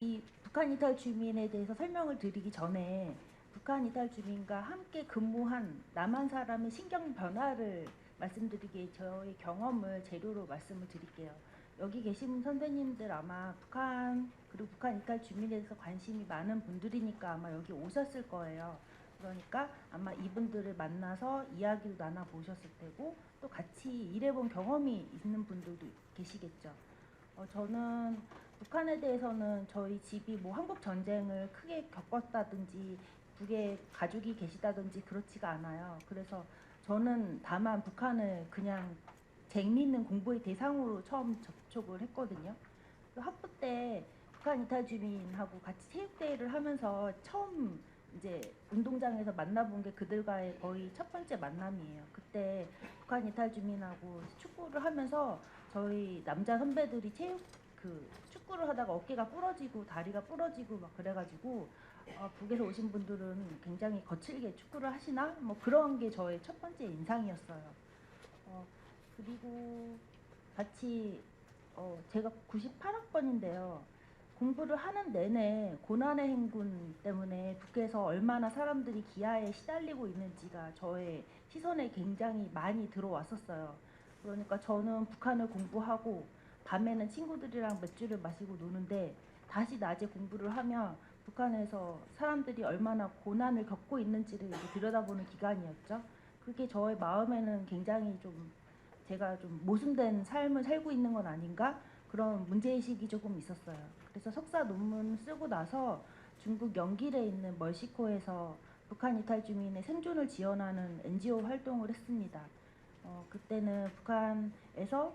이 북한 이탈 주민에 대해서 설명을 드리기 전에 북한 이탈 주민과 함께 근무한 남한 사람의 신경 변화를 말씀드리기에 저의 경험을 재료로 말씀을 드릴게요. 여기 계신 선생님들 아마 북한 그리고 북한 이탈 주민에 대해서 관심이 많은 분들이니까 아마 여기 오셨을 거예요. 그러니까 아마 이분들을 만나서 이야기도 나눠보셨을 테고 또 같이 일해본 경험이 있는 분들도 계시겠죠. 저는 북한에 대해서는 저희 집이 뭐 한국 전쟁을 크게 겪었다든지 북에 가족이 계시다든지 그렇지가 않아요. 그래서 저는 다만 북한을 그냥 재미있는 공부의 대상으로 처음 접촉을 했거든요. 학부 때 북한 이탈 주민하고 같이 체육대회를 하면서 처음 이제 운동장에서 만나본 게 그들과의 거의 첫 번째 만남이에요. 그때 북한 이탈 주민하고 축구를 하면서 저희 남자 선배들이 축구를 하다가 어깨가 부러지고 다리가 부러지고 막 그래가지고 북에서 오신 분들은 굉장히 거칠게 축구를 하시나 뭐 그런 게 저의 첫 번째 인상이었어요. 그리고 같이 제가 98학번인데요. 공부를 하는 내내 고난의 행군 때문에 북에서 얼마나 사람들이 기아에 시달리고 있는지가 저의 시선에 굉장히 많이 들어왔었어요. 그러니까 저는 북한을 공부하고 밤에는 친구들이랑 맥주를 마시고 노는데 다시 낮에 공부를 하면 북한에서 사람들이 얼마나 고난을 겪고 있는지를 들여다보는 기간이었죠. 그게 저의 마음에는 굉장히 제가 좀 모순된 삶을 살고 있는 건 아닌가 그런 문제의식이 조금 있었어요. 그래서 석사 논문 쓰고 나서 중국 영길에 있는 멀시코에서 북한 이탈 주민의 생존을 지원하는 NGO 활동을 했습니다. 그때는 북한에서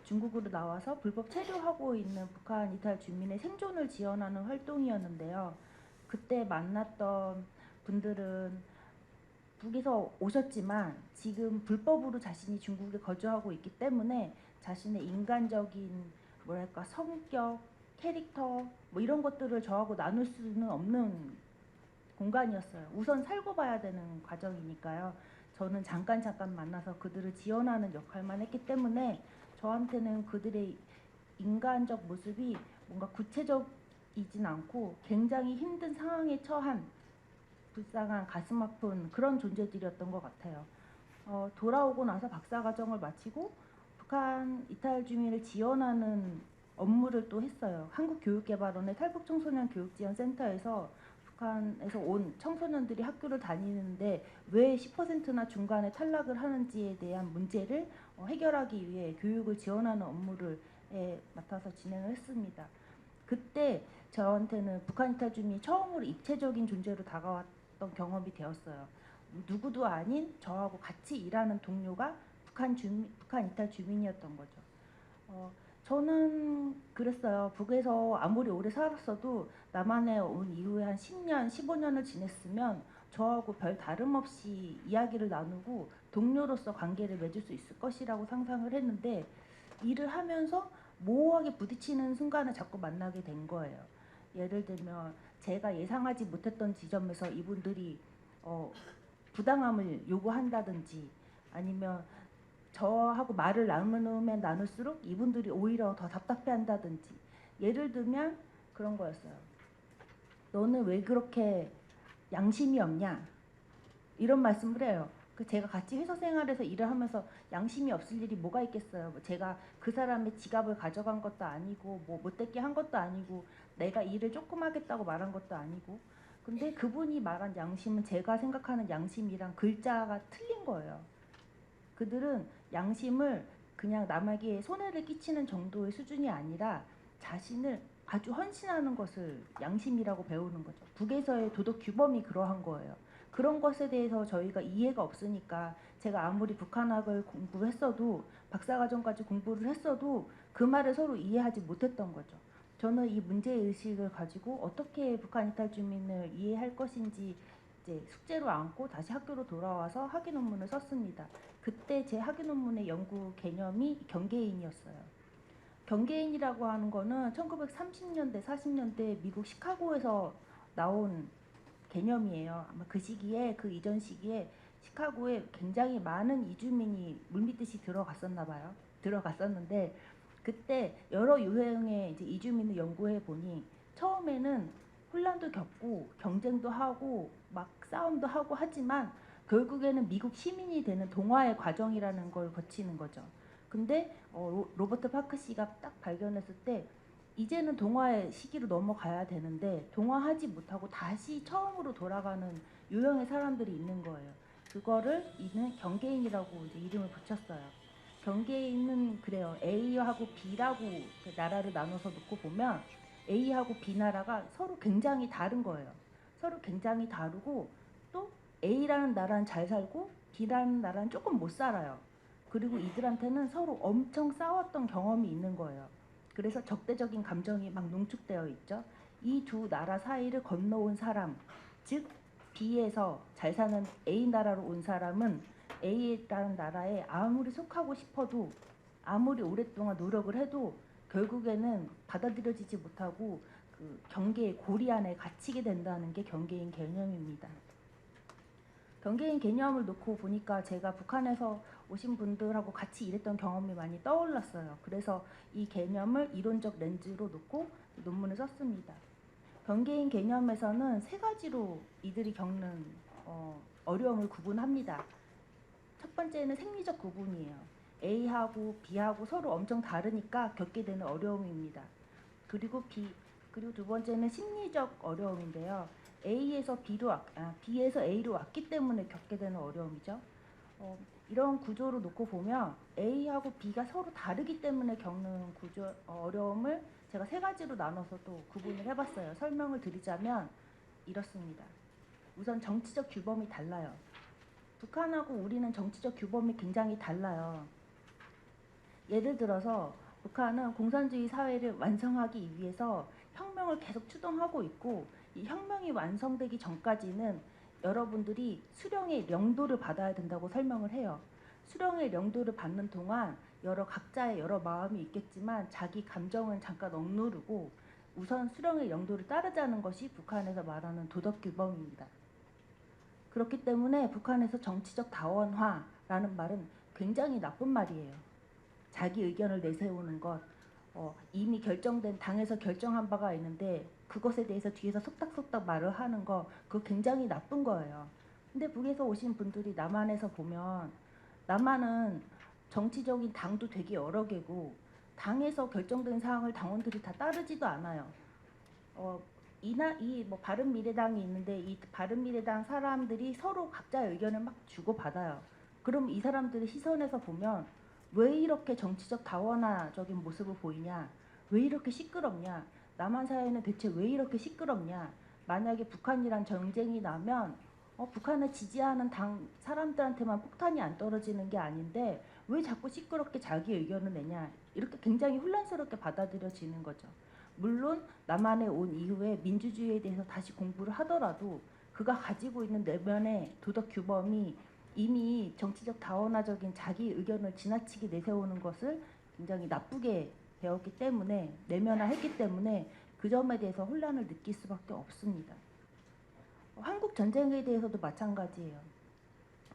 중국으로 나와서 불법 체류하고 있는 북한 이탈 주민의 생존을 지원하는 활동이었는데요. 그때 만났던 분들은 북에서 오셨지만 지금 불법으로 자신이 중국에 거주하고 있기 때문에 자신의 인간적인 성격, 캐릭터 뭐 이런 것들을 저하고 나눌 수는 없는 공간이었어요. 우선 살고 봐야 되는 과정이니까요. 저는 잠깐 만나서 그들을 지원하는 역할만 했기 때문에 저한테는 그들의 인간적 모습이 뭔가 구체적이진 않고 굉장히 힘든 상황에 처한 불쌍한 가슴 아픈 그런 존재들이었던 것 같아요. 돌아오고 나서 박사과정을 마치고 북한 이탈 주민을 지원하는 업무를 또 했어요. 한국교육개발원의 탈북청소년 교육지원센터에서 북한에서 온 청소년들이 학교를 다니는데 왜 10%나 중간에 탈락을 하는지에 대한 문제를 해결하기 위해 교육을 지원하는 업무를 맡아서 진행을 했습니다. 그때 저한테는 북한 이탈 주민이 처음으로 입체적인 존재로 다가왔던 경험이 되었어요. 누구도 아닌 저하고 같이 일하는 동료가 북한 이탈 주민이었던 거죠. 저는 그랬어요. 북에서 아무리 오래 살았어도 남한에 온 이후에 한 10년, 15년을 지냈으면 저하고 별 다름없이 이야기를 나누고 동료로서 관계를 맺을 수 있을 것이라고 상상을 했는데 일을 하면서 모호하게 부딪히는 순간을 자꾸 만나게 된 거예요. 예를 들면 제가 예상하지 못했던 지점에서 이분들이 부당함을 요구한다든지 아니면 저하고 말을 나누면 나눌수록 이분들이 오히려 더 답답해한다든지 예를 들면 그런 거였어요. 너는 왜 그렇게 양심이 없냐? 이런 말씀을 해요. 제가 같이 회사 생활에서 일을 하면서 양심이 없을 일이 뭐가 있겠어요. 제가 그 사람의 지갑을 가져간 것도 아니고 뭐 못되게 한 것도 아니고 내가 일을 조금 하겠다고 말한 것도 아니고 근데 그분이 말한 양심은 제가 생각하는 양심이랑 글자가 틀린 거예요. 그들은 양심을 그냥 남에게 손해를 끼치는 정도의 수준이 아니라 자신을 아주 헌신하는 것을 양심이라고 배우는 거죠. 북에서의 도덕 규범이 그러한 거예요. 그런 것에 대해서 저희가 이해가 없으니까 제가 아무리 북한학을 공부했어도 박사과정까지 공부를 했어도 그 말을 서로 이해하지 못했던 거죠. 저는 이 문제의식을 가지고 어떻게 북한 이탈 주민을 이해할 것인지 이제 숙제로 안고 다시 학교로 돌아와서 학위 논문을 썼습니다. 그때 제 학위 논문의 연구 개념이 경계인이었어요. 경계인이라고 하는 거는 1930년대, 40년대 미국 시카고에서 나온 개념이에요. 아마 그 시기에 그 이전 시기에 시카고에 굉장히 많은 이주민이 물밀듯이 들어갔었나 봐요. 들어갔었는데 그때 여러 유형의 이제 이주민을 연구해 보니 처음에는 혼란도 겪고 경쟁도 하고 막 싸움도 하고 하지만 결국에는 미국 시민이 되는 동화의 과정이라는 걸 거치는 거죠. 근데 로버트 파크 씨가 딱 발견했을 때 이제는 동화의 시기로 넘어가야 되는데 동화하지 못하고 다시 처음으로 돌아가는 유형의 사람들이 있는 거예요. 그거를 이는 경계인이라고 이제 이름을 붙였어요. 경계인은 그래요. A하고 B라고 나라를 나눠서 놓고 보면 A하고 B 나라가 서로 굉장히 다른 거예요. 서로 굉장히 다르고 또 A라는 나라는 잘 살고 B라는 나라는 조금 못 살아요. 그리고 이들한테는 서로 엄청 싸웠던 경험이 있는 거예요. 그래서 적대적인 감정이 막 농축되어 있죠. 이 두 나라 사이를 건너온 사람, 즉 B에서 잘 사는 A 나라로 온 사람은 A라는 나라에 아무리 속하고 싶어도 아무리 오랫동안 노력을 해도 결국에는 받아들여지지 못하고 그 경계의 고리 안에 갇히게 된다는 게 경계인 개념입니다. 경계인 개념을 놓고 보니까 제가 북한에서 오신 분들하고 같이 일했던 경험이 많이 떠올랐어요. 그래서 이 개념을 이론적 렌즈로 놓고 논문을 썼습니다. 경계인 개념에서는 세 가지로 이들이 겪는 어려움을 구분합니다. 첫 번째는 생리적 구분이에요. A하고 B하고 서로 엄청 다르니까 겪게 되는 어려움입니다. 그리고 두 번째는 심리적 어려움인데요. B에서 A로 왔기 때문에 겪게 되는 어려움이죠. 이런 구조로 놓고 보면 A하고 B가 서로 다르기 때문에 겪는 어려움을 제가 세 가지로 나눠서 또 구분을 해봤어요. 설명을 드리자면 이렇습니다. 우선 정치적 규범이 달라요. 북한하고 우리는 정치적 규범이 굉장히 달라요. 예를 들어서 북한은 공산주의 사회를 완성하기 위해서 혁명을 계속 추동하고 있고 이 혁명이 완성되기 전까지는 여러분들이 수령의 명도를 받아야 된다고 설명을 해요. 수령의 명도를 받는 동안 각자의 여러 마음이 있겠지만 자기 감정은 잠깐 억누르고 우선 수령의 명도를 따르자는 것이 북한에서 말하는 도덕 규범입니다. 그렇기 때문에 북한에서 정치적 다원화라는 말은 굉장히 나쁜 말이에요. 자기 의견을 내세우는 것, 이미 결정된 당에서 결정한 바가 있는데 그것에 대해서 뒤에서 속닥속닥 말을 하는 거 그거 굉장히 나쁜 거예요. 근데 북에서 오신 분들이 남한에서 보면 남한은 정치적인 당도 되게 여러 개고 당에서 결정된 사항을 당원들이 다 따르지도 않아요. 이뭐 바른미래당이 있는데 이 바른미래당 사람들이 서로 각자의 의견을 막 주고 받아요. 그럼 이 사람들의 시선에서 보면 왜 이렇게 정치적 다원화적인 모습을 보이냐? 왜 이렇게 시끄럽냐? 남한 사회는 대체 왜 이렇게 시끄럽냐? 만약에 북한이란 전쟁이 나면 북한을 지지하는 당 사람들한테만 폭탄이 안 떨어지는 게 아닌데 왜 자꾸 시끄럽게 자기 의견을 내냐? 이렇게 굉장히 혼란스럽게 받아들여지는 거죠. 물론 남한에 온 이후에 민주주의에 대해서 다시 공부를 하더라도 그가 가지고 있는 내면의 도덕 규범이 이미 정치적 다원화적인 자기 의견을 지나치게 내세우는 것을 굉장히 나쁘게 배웠기 때문에 내면화했기 때문에 그 점에 대해서 혼란을 느낄 수밖에 없습니다. 한국 전쟁에 대해서도 마찬가지예요.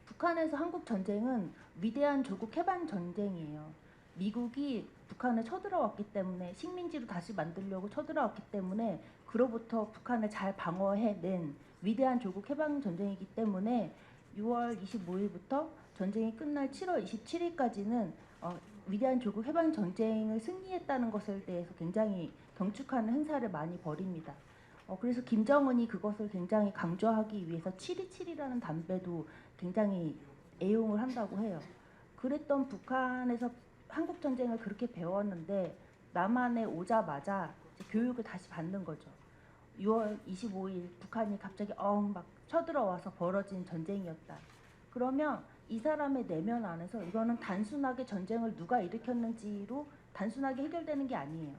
북한에서 한국 전쟁은 위대한 조국 해방 전쟁이에요. 미국이 북한을 쳐들어왔기 때문에 식민지로 다시 만들려고 쳐들어왔기 때문에 그로부터 북한을 잘 방어해낸 위대한 조국 해방 전쟁이기 때문에 6월 25일부터 전쟁이 끝날 7월 27일까지는 위대한 조국 해방 전쟁을 승리했다는 것에 대해서 굉장히 경축하는 행사를 많이 벌입니다. 그래서 김정은이 그것을 굉장히 강조하기 위해서 727이라는 담배도 굉장히 애용을 한다고 해요. 그랬던 북한에서 한국 전쟁을 그렇게 배웠는데 남한에 오자마자 교육을 다시 받는 거죠. 6월 25일 북한이 갑자기 막 쳐들어와서 벌어진 전쟁이었다. 그러면 이 사람의 내면 안에서 이거는 단순하게 전쟁을 누가 일으켰는지로 단순하게 해결되는 게 아니에요.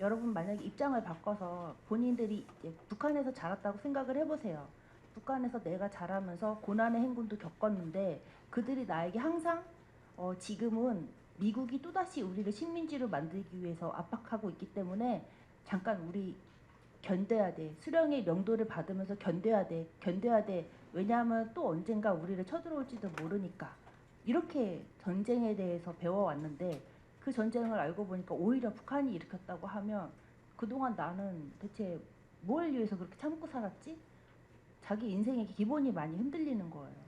여러분 만약에 입장을 바꿔서 본인들이 북한에서 자랐다고 생각을 해보세요. 북한에서 내가 자라면서 고난의 행군도 겪었는데 그들이 나에게 항상 지금은 미국이 또다시 우리를 식민지로 만들기 위해서 압박하고 있기 때문에 잠깐 우리 견뎌야 돼. 수령의 명도를 받으면서 견뎌야 돼. 견뎌야 돼. 왜냐하면 또 언젠가 우리를 쳐들어올지도 모르니까. 이렇게 전쟁에 대해서 배워왔는데 그 전쟁을 알고 보니까 오히려 북한이 일으켰다고 하면 그동안 나는 대체 뭘 위해서 그렇게 참고 살았지? 자기 인생의 기본이 많이 흔들리는 거예요.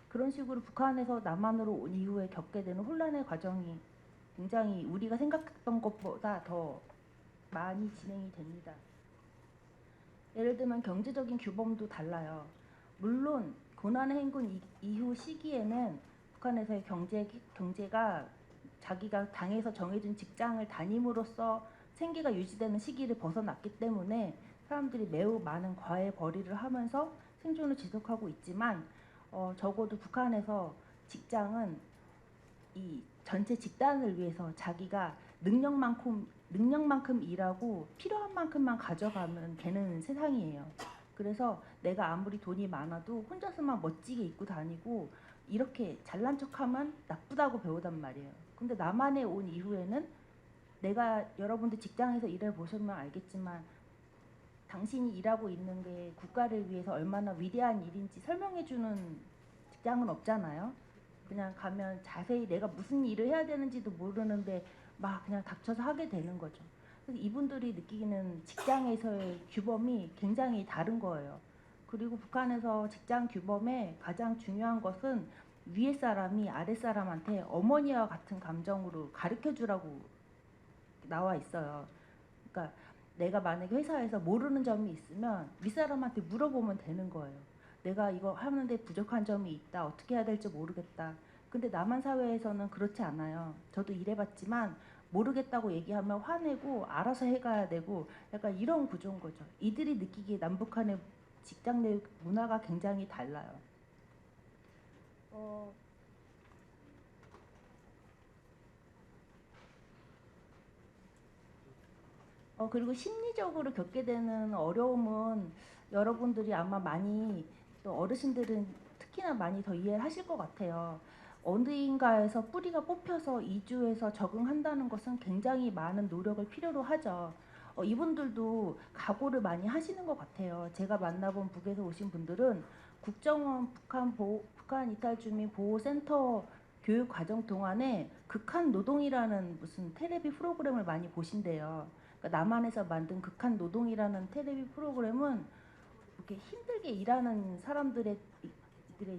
그런 식으로 북한에서 남한으로 온 이후에 겪게 되는 혼란의 과정이 굉장히 우리가 생각했던 것보다 더 많이 진행이 됩니다. 예를 들면 경제적인 규범도 달라요. 물론 고난의 행군 이후 시기에는 북한에서의 경제가 자기가 당에서 정해준 직장을 다님으로써 생계가 유지되는 시기를 벗어났기 때문에 사람들이 매우 많은 과외 벌이를 하면서 생존을 지속하고 있지만 적어도 북한에서 직장은 이 전체 집단을 위해서 자기가 능력만큼 일하고 필요한 만큼만 가져가면 되는 세상이에요. 그래서 내가 아무리 돈이 많아도 혼자서만 멋지게 입고 다니고 이렇게 잘난 척하면 나쁘다고 배우단 말이에요. 근데 남한에 온 이후에는 내가 여러분들 직장에서 일해 보시면 알겠지만 당신이 일하고 있는 게 국가를 위해서 얼마나 위대한 일인지 설명해주는 직장은 없잖아요. 그냥 가면 자세히 내가 무슨 일을 해야 되는지도 모르는데 막 그냥 닥쳐서 하게 되는 거죠. 그래서 이분들이 느끼는 직장에서의 규범이 굉장히 다른 거예요. 그리고 북한에서 직장 규범의 가장 중요한 것은 위에 사람이 아래 사람한테 어머니와 같은 감정으로 가르쳐 주라고 나와 있어요. 그러니까 내가 만약에 회사에서 모르는 점이 있으면 윗사람한테 물어보면 되는 거예요. 내가 이거 하는데 부족한 점이 있다. 어떻게 해야 될지 모르겠다. 근데 남한 사회에서는 그렇지 않아요. 저도 일해봤지만 모르겠다고 얘기하면 화내고 알아서 해가야 되고 약간 이런 구조인 거죠. 이들이 느끼기에 남북한의 직장 내 문화가 굉장히 달라요. 그리고 심리적으로 겪게 되는 어려움은 여러분들이 아마 많이 또 어르신들은 특히나 많이 더 이해하실 것 같아요. 어디인가에서 뿌리가 뽑혀서 이주해서 적응한다는 것은 굉장히 많은 노력을 필요로 하죠. 이분들도 각오를 많이 하시는 것 같아요. 제가 만나본 북에서 오신 분들은 국정원 북한 이탈 주민 보호센터 교육 과정 동안에 극한 노동이라는 무슨 텔레비 프로그램을 많이 보신대요. 그러니까 남한에서 만든 극한 노동이라는 텔레비 프로그램은 이렇게 힘들게 일하는 사람들의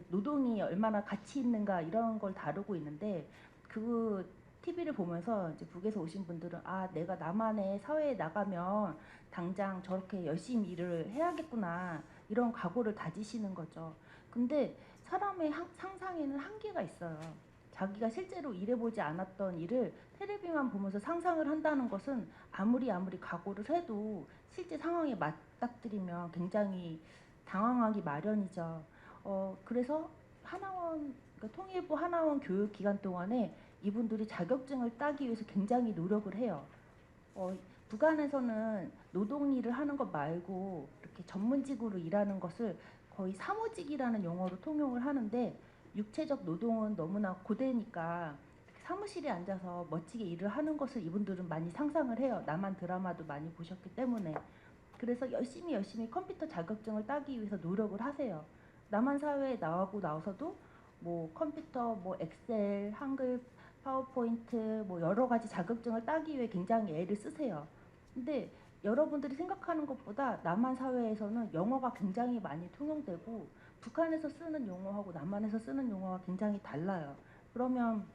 노동이 얼마나 가치 있는가 이런 걸 다루고 있는데 그 TV를 보면서 이제 북에서 오신 분들은 아 내가 남한의 사회에 나가면 당장 저렇게 열심히 일을 해야겠구나 이런 각오를 다지시는 거죠. 근데 사람의 상상에는 한계가 있어요. 자기가 실제로 일해보지 않았던 일을 테레비만 보면서 상상을 한다는 것은 아무리 각오를 해도 실제 상황에 맞닥뜨리면 굉장히 당황하기 마련이죠. 그래서 그러니까 통일부 하나원 교육 기간 동안에 이분들이 자격증을 따기 위해서 굉장히 노력을 해요. 북한에서는 노동 일을 하는 것 말고 이렇게 전문직으로 일하는 것을 거의 사무직이라는 용어로 통용을 하는데 육체적 노동은 너무나 고되니까 사무실에 앉아서 멋지게 일을 하는 것을 이분들은 많이 상상을 해요. 남한 드라마도 많이 보셨기 때문에. 그래서 열심히 컴퓨터 자격증을 따기 위해서 노력을 하세요. 남한 사회에 나오고 나서도 뭐 컴퓨터, 뭐 엑셀, 한글, 파워포인트 뭐 여러 가지 자격증을 따기 위해 굉장히 애를 쓰세요. 근데 여러분들이 생각하는 것보다 남한 사회에서는 영어가 굉장히 많이 통용되고 북한에서 쓰는 용어하고 남한에서 쓰는 용어가 굉장히 달라요. 그러면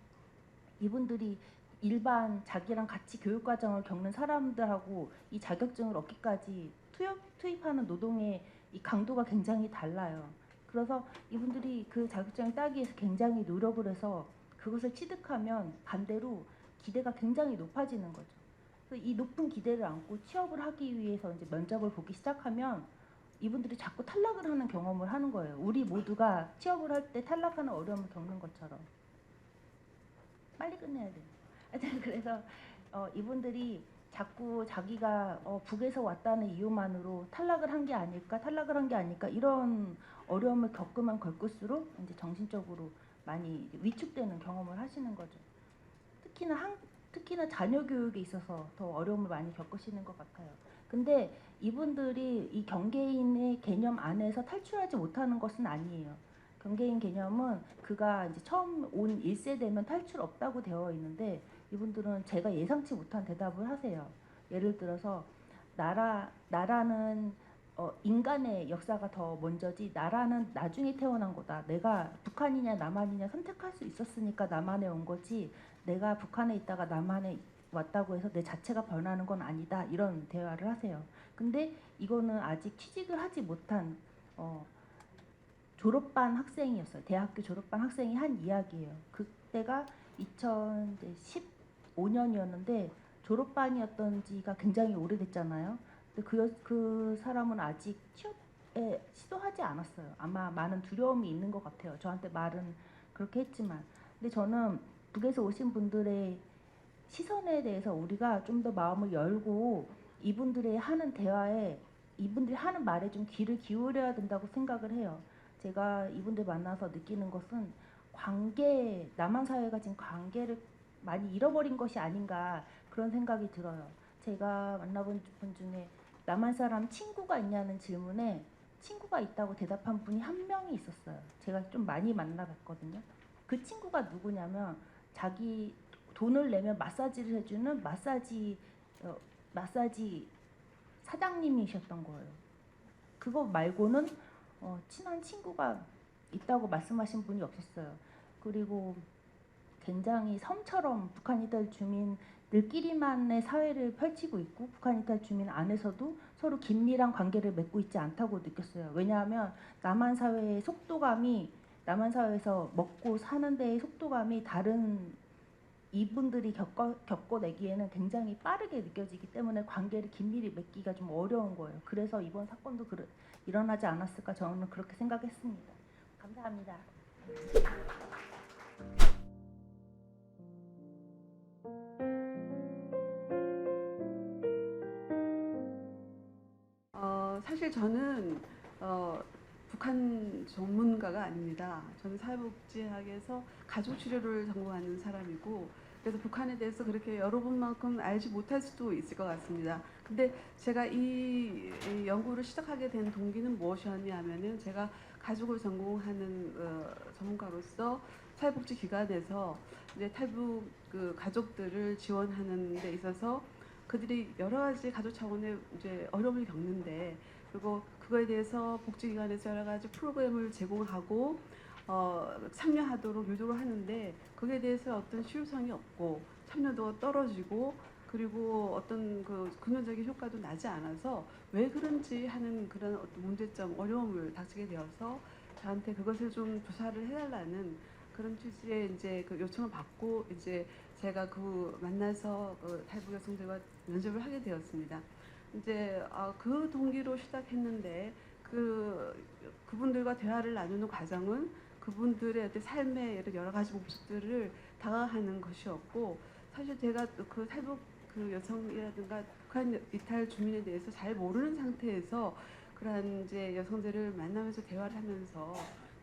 이분들이 일반 자기랑 같이 교육 과정을 겪는 사람들하고 이 자격증을 얻기까지 투입하는 노동의 이 강도가 굉장히 달라요. 그래서 이분들이 그 자격증을 따기 위해서 굉장히 노력을 해서 그것을 취득하면 반대로 기대가 굉장히 높아지는 거죠. 그래서 이 높은 기대를 안고 취업을 하기 위해서 이제 면접을 보기 시작하면 이분들이 자꾸 탈락을 하는 경험을 하는 거예요. 우리 모두가 취업을 할 때 탈락하는 어려움을 겪는 것처럼. 빨리 끝내야 돼. 하여튼 그래서 이분들이 자꾸 자기가 북에서 왔다는 이유만으로 탈락을 한 게 아닐까 이런 어려움을 겪으면 겪을수록 이제 정신적으로 많이 위축되는 경험을 하시는 거죠. 특히나 자녀 교육에 있어서 더 어려움을 많이 겪으시는 것 같아요. 근데 이분들이 이 경계인의 개념 안에서 탈출하지 못하는 것은 아니에요. 경계인 개념은 그가 이제 처음 온 1세대면 탈출 없다고 되어 있는데 이분들은 제가 예상치 못한 대답을 하세요. 예를 들어서 나라는 인간의 역사가 더 먼저지 나라는 나중에 태어난 거다. 내가 북한이냐 남한이냐 선택할 수 있었으니까 남한에 온 거지 내가 북한에 있다가 남한에 왔다고 해서 내 자체가 변하는 건 아니다. 이런 대화를 하세요. 근데 이거는 아직 취직을 하지 못한 졸업반 학생이었어요. 대학교 졸업반 학생이 한 이야기예요. 그때가 2015년이었는데 졸업반이었던 지가 굉장히 오래됐잖아요. 근데 그 사람은 아직 취업에 시도하지 않았어요. 아마 많은 두려움이 있는 것 같아요. 저한테 말은 그렇게 했지만. 근데 저는 북에서 오신 분들의 시선에 대해서 우리가 좀 더 마음을 열고 이분들의 하는 대화에 이분들이 하는 말에 좀 귀를 기울여야 된다고 생각을 해요. 제가 이분들 만나서 느끼는 것은 남한 사회가 지금 관계를 많이 잃어버린 것이 아닌가 그런 생각이 들어요. 제가 만나본 분 중에 남한 사람 친구가 있냐는 질문에 친구가 있다고 대답한 분이 한 명이 있었어요. 제가 좀 많이 만나봤거든요. 그 친구가 누구냐면 자기 돈을 내면 마사지를 해주는 마사지 사장님이셨던 거예요. 그거 말고는 친한 친구가 있다고 말씀하신 분이 없었어요. 그리고 굉장히 섬처럼 북한 이탈 주민들끼리만의 사회를 펼치고 있고 북한 이탈 주민 안에서도 서로 긴밀한 관계를 맺고 있지 않다고 느꼈어요. 왜냐하면 남한 사회에서 먹고 사는 데의 속도감이 다른 이분들이 겪어내기에는 굉장히 빠르게 느껴지기 때문에 관계를 긴밀히 맺기가 좀 어려운 거예요. 그래서 이번 사건도 일어나지 않았을까 저는 그렇게 생각했습니다. 감사합니다. 사실 저는 북한 전문가가 아닙니다. 저는 사회복지학에서 가족치료를 전공하는 사람이고 그래서 북한에 대해서 그렇게 여러분만큼 알지 못할 수도 있을 것 같습니다. 근데 제가 이 연구를 시작하게 된 동기는 무엇이었냐 하면은 제가 가족을 전공하는 전문가로서 사회복지기관에서 이제 탈북 가족들을 지원하는 데 있어서 그들이 여러 가지 가족 차원의 이제 어려움을 겪는데 그리고 그거에 대해서 복지기관에서 여러 가지 프로그램을 제공하고 참여하도록 유도를 하는데 거기에 대해서 어떤 실효성이 없고 참여도가 떨어지고 그리고 어떤 그 근원적인 효과도 나지 않아서 왜 그런지 하는 그런 어떤 문제점, 어려움을 닥치게 되어서 저한테 그것을 좀 조사를 해달라는 그런 취지의 이제 그 요청을 받고 이제 제가 그 만나서 그 탈북 여성들과 면접을 하게 되었습니다. 이제 그 동기로 시작했는데 그분들과 대화를 나누는 과정은 그분들의 어떤 삶의 여러 가지 모습들을 다가가는 것이었고 사실 제가 그 탈북 그 여성이라든가 북한 이탈 주민에 대해서 잘 모르는 상태에서 그러한 이제 여성들을 만나면서 대화를 하면서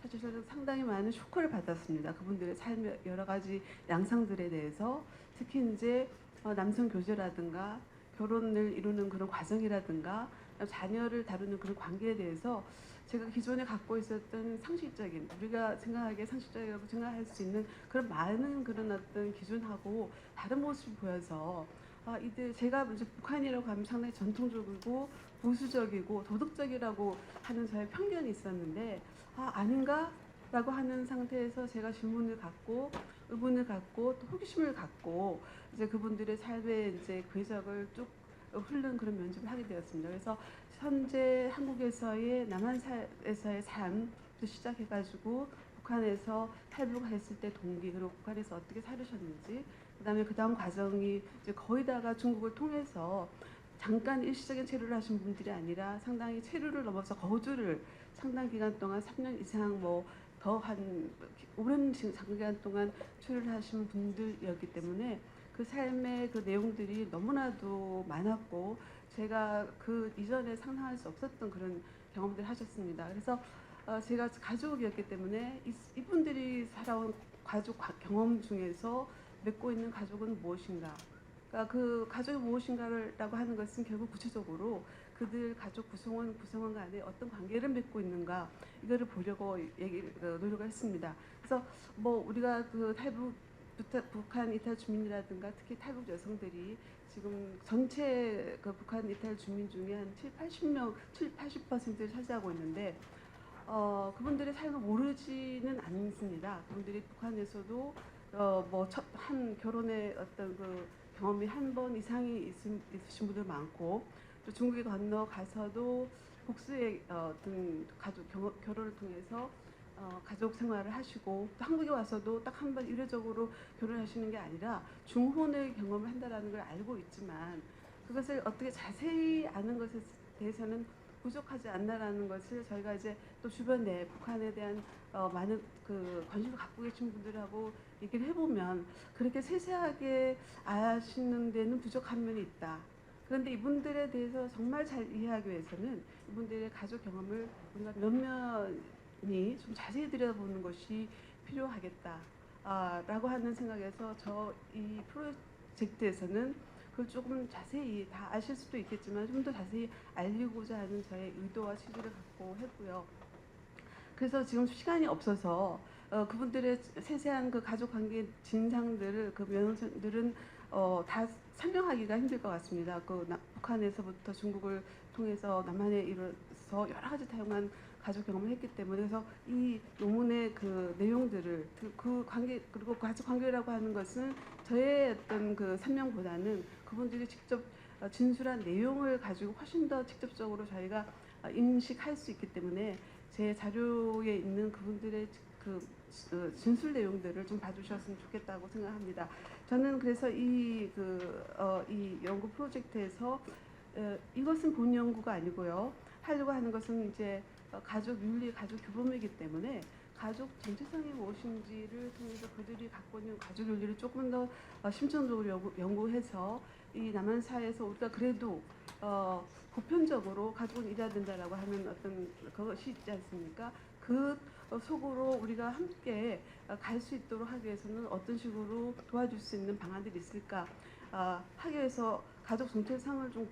사실 저는 상당히 많은 쇼크를 받았습니다. 그분들의 삶의 여러 가지 양상들에 대해서 특히 이제 남성 교제라든가 결혼을 이루는 그런 과정이라든가 자녀를 다루는 그런 관계에 대해서 제가 기존에 갖고 있었던 상식적인 우리가 생각하기에 상식적이라고 생각할 수 있는 그런 많은 그런 어떤 기준하고 다른 모습을 보여서 이들 제가 이제 북한이라고 하면 상당히 전통적이고 보수적이고 도덕적이라고 하는 저의 편견이 있었는데 아닌가라고 하는 상태에서 제가 질문을 갖고 의문을 갖고 또 호기심을 갖고 이제 그분들의 삶의 이제 궤적을 쭉 훑는 그런 면접을 하게 되었습니다. 그래서 현재 한국에서의 남한에서의 삶부터 시작해가지고 북한에서 탈북했을 때 동기 그리고 북한에서 어떻게 살으셨는지 그다음에 그 다음 과정이 이제 거의 다가 중국을 통해서 잠깐 일시적인 체류를 하신 분들이 아니라 상당히 체류를 넘어서 거주를 상당 기간 동안 3년 이상 뭐 더 한 오랜 장기간 동안 체류를 하신 분들이었기 때문에 그 삶의 그 내용들이 너무나도 많았고 제가 그 이전에 상상할 수 없었던 그런 경험들을 하셨습니다. 그래서 제가 가족이었기 때문에 이분들이 살아온 가족 경험 중에서 맺고 있는 가족은 무엇인가? 그러니까 그 가족이 무엇인가라고 하는 것은 결국 구체적으로 그들 가족 구성원 간에 어떤 관계를 맺고 있는가 이거를 보려고 노력을 했습니다. 그래서 뭐 우리가 그 북한 이탈 주민이라든가 특히 탈북 여성들이 지금 전체 그 북한 이탈 주민 중에 한 80%를 차지하고 있는데 그분들의 삶을 모르지는 않습니다. 그분들이 북한에서도 한 결혼의 어떤 그 경험이 한 번 이상이 있으신 분들 많고 또 중국에 건너가서도 복수의 어떤 결혼을 통해서 가족 생활을 하시고 또 한국에 와서도 딱 한 번 이례적으로 결혼하시는 게 아니라 중혼을 경험을 한다라는 걸 알고 있지만 그것을 어떻게 자세히 아는 것에 대해서는 부족하지 않나라는 것을 저희가 이제 또 주변 내 북한에 대한 많은 그 관심을 갖고 계신 분들하고 얘기를 해보면 그렇게 세세하게 아시는 데는 부족한 면이 있다. 그런데 이분들에 대해서 정말 잘 이해하기 위해서는 이분들의 가족 경험을 우리가 면면이 좀 자세히 들여다보는 것이 필요하겠다. 라고 하는 생각에서 이 프로젝트에서는 그걸 조금 자세히 다 아실 수도 있겠지만 좀 더 자세히 알리고자 하는 저의 의도와 취지를 갖고 했고요. 그래서 지금 시간이 없어서 그분들의 세세한 그 가족 관계 진상들을 그 면허들은 다 설명하기가 힘들 것 같습니다. 북한에서부터 중국을 통해서 남한에 이르러서 여러 가지 다양한 가족 경험을 했기 때문에 그래서 이 논문의 그 내용들을 그 관계 그리고 가족 관계라고 하는 것은 저의 어떤 그 설명보다는 그분들이 직접 진술한 내용을 가지고 훨씬 더 직접적으로 저희가 인식할 수 있기 때문에 제 자료에 있는 그분들의 그 진술 내용들을 좀 봐주셨으면 좋겠다고 생각합니다. 저는 그래서 이 연구 프로젝트에서 이것은 본 연구가 아니고요. 하려고 하는 것은 이제 가족 윤리, 가족 규범이기 때문에 가족 정체성이 무엇인지를 통해서 그들이 갖고 있는 가족 윤리를 조금 더 심층적으로 연구해서 이 남한 사회에서 우리가 그래도 보편적으로 가족은 이래야 된다라고 하는 어떤 그것이 있지 않습니까? 그 속으로 우리가 함께 갈 수 있도록 하기 위해서는 어떤 식으로 도와줄 수 있는 방안들이 있을까 하기 위해서 가족 정체성을 좀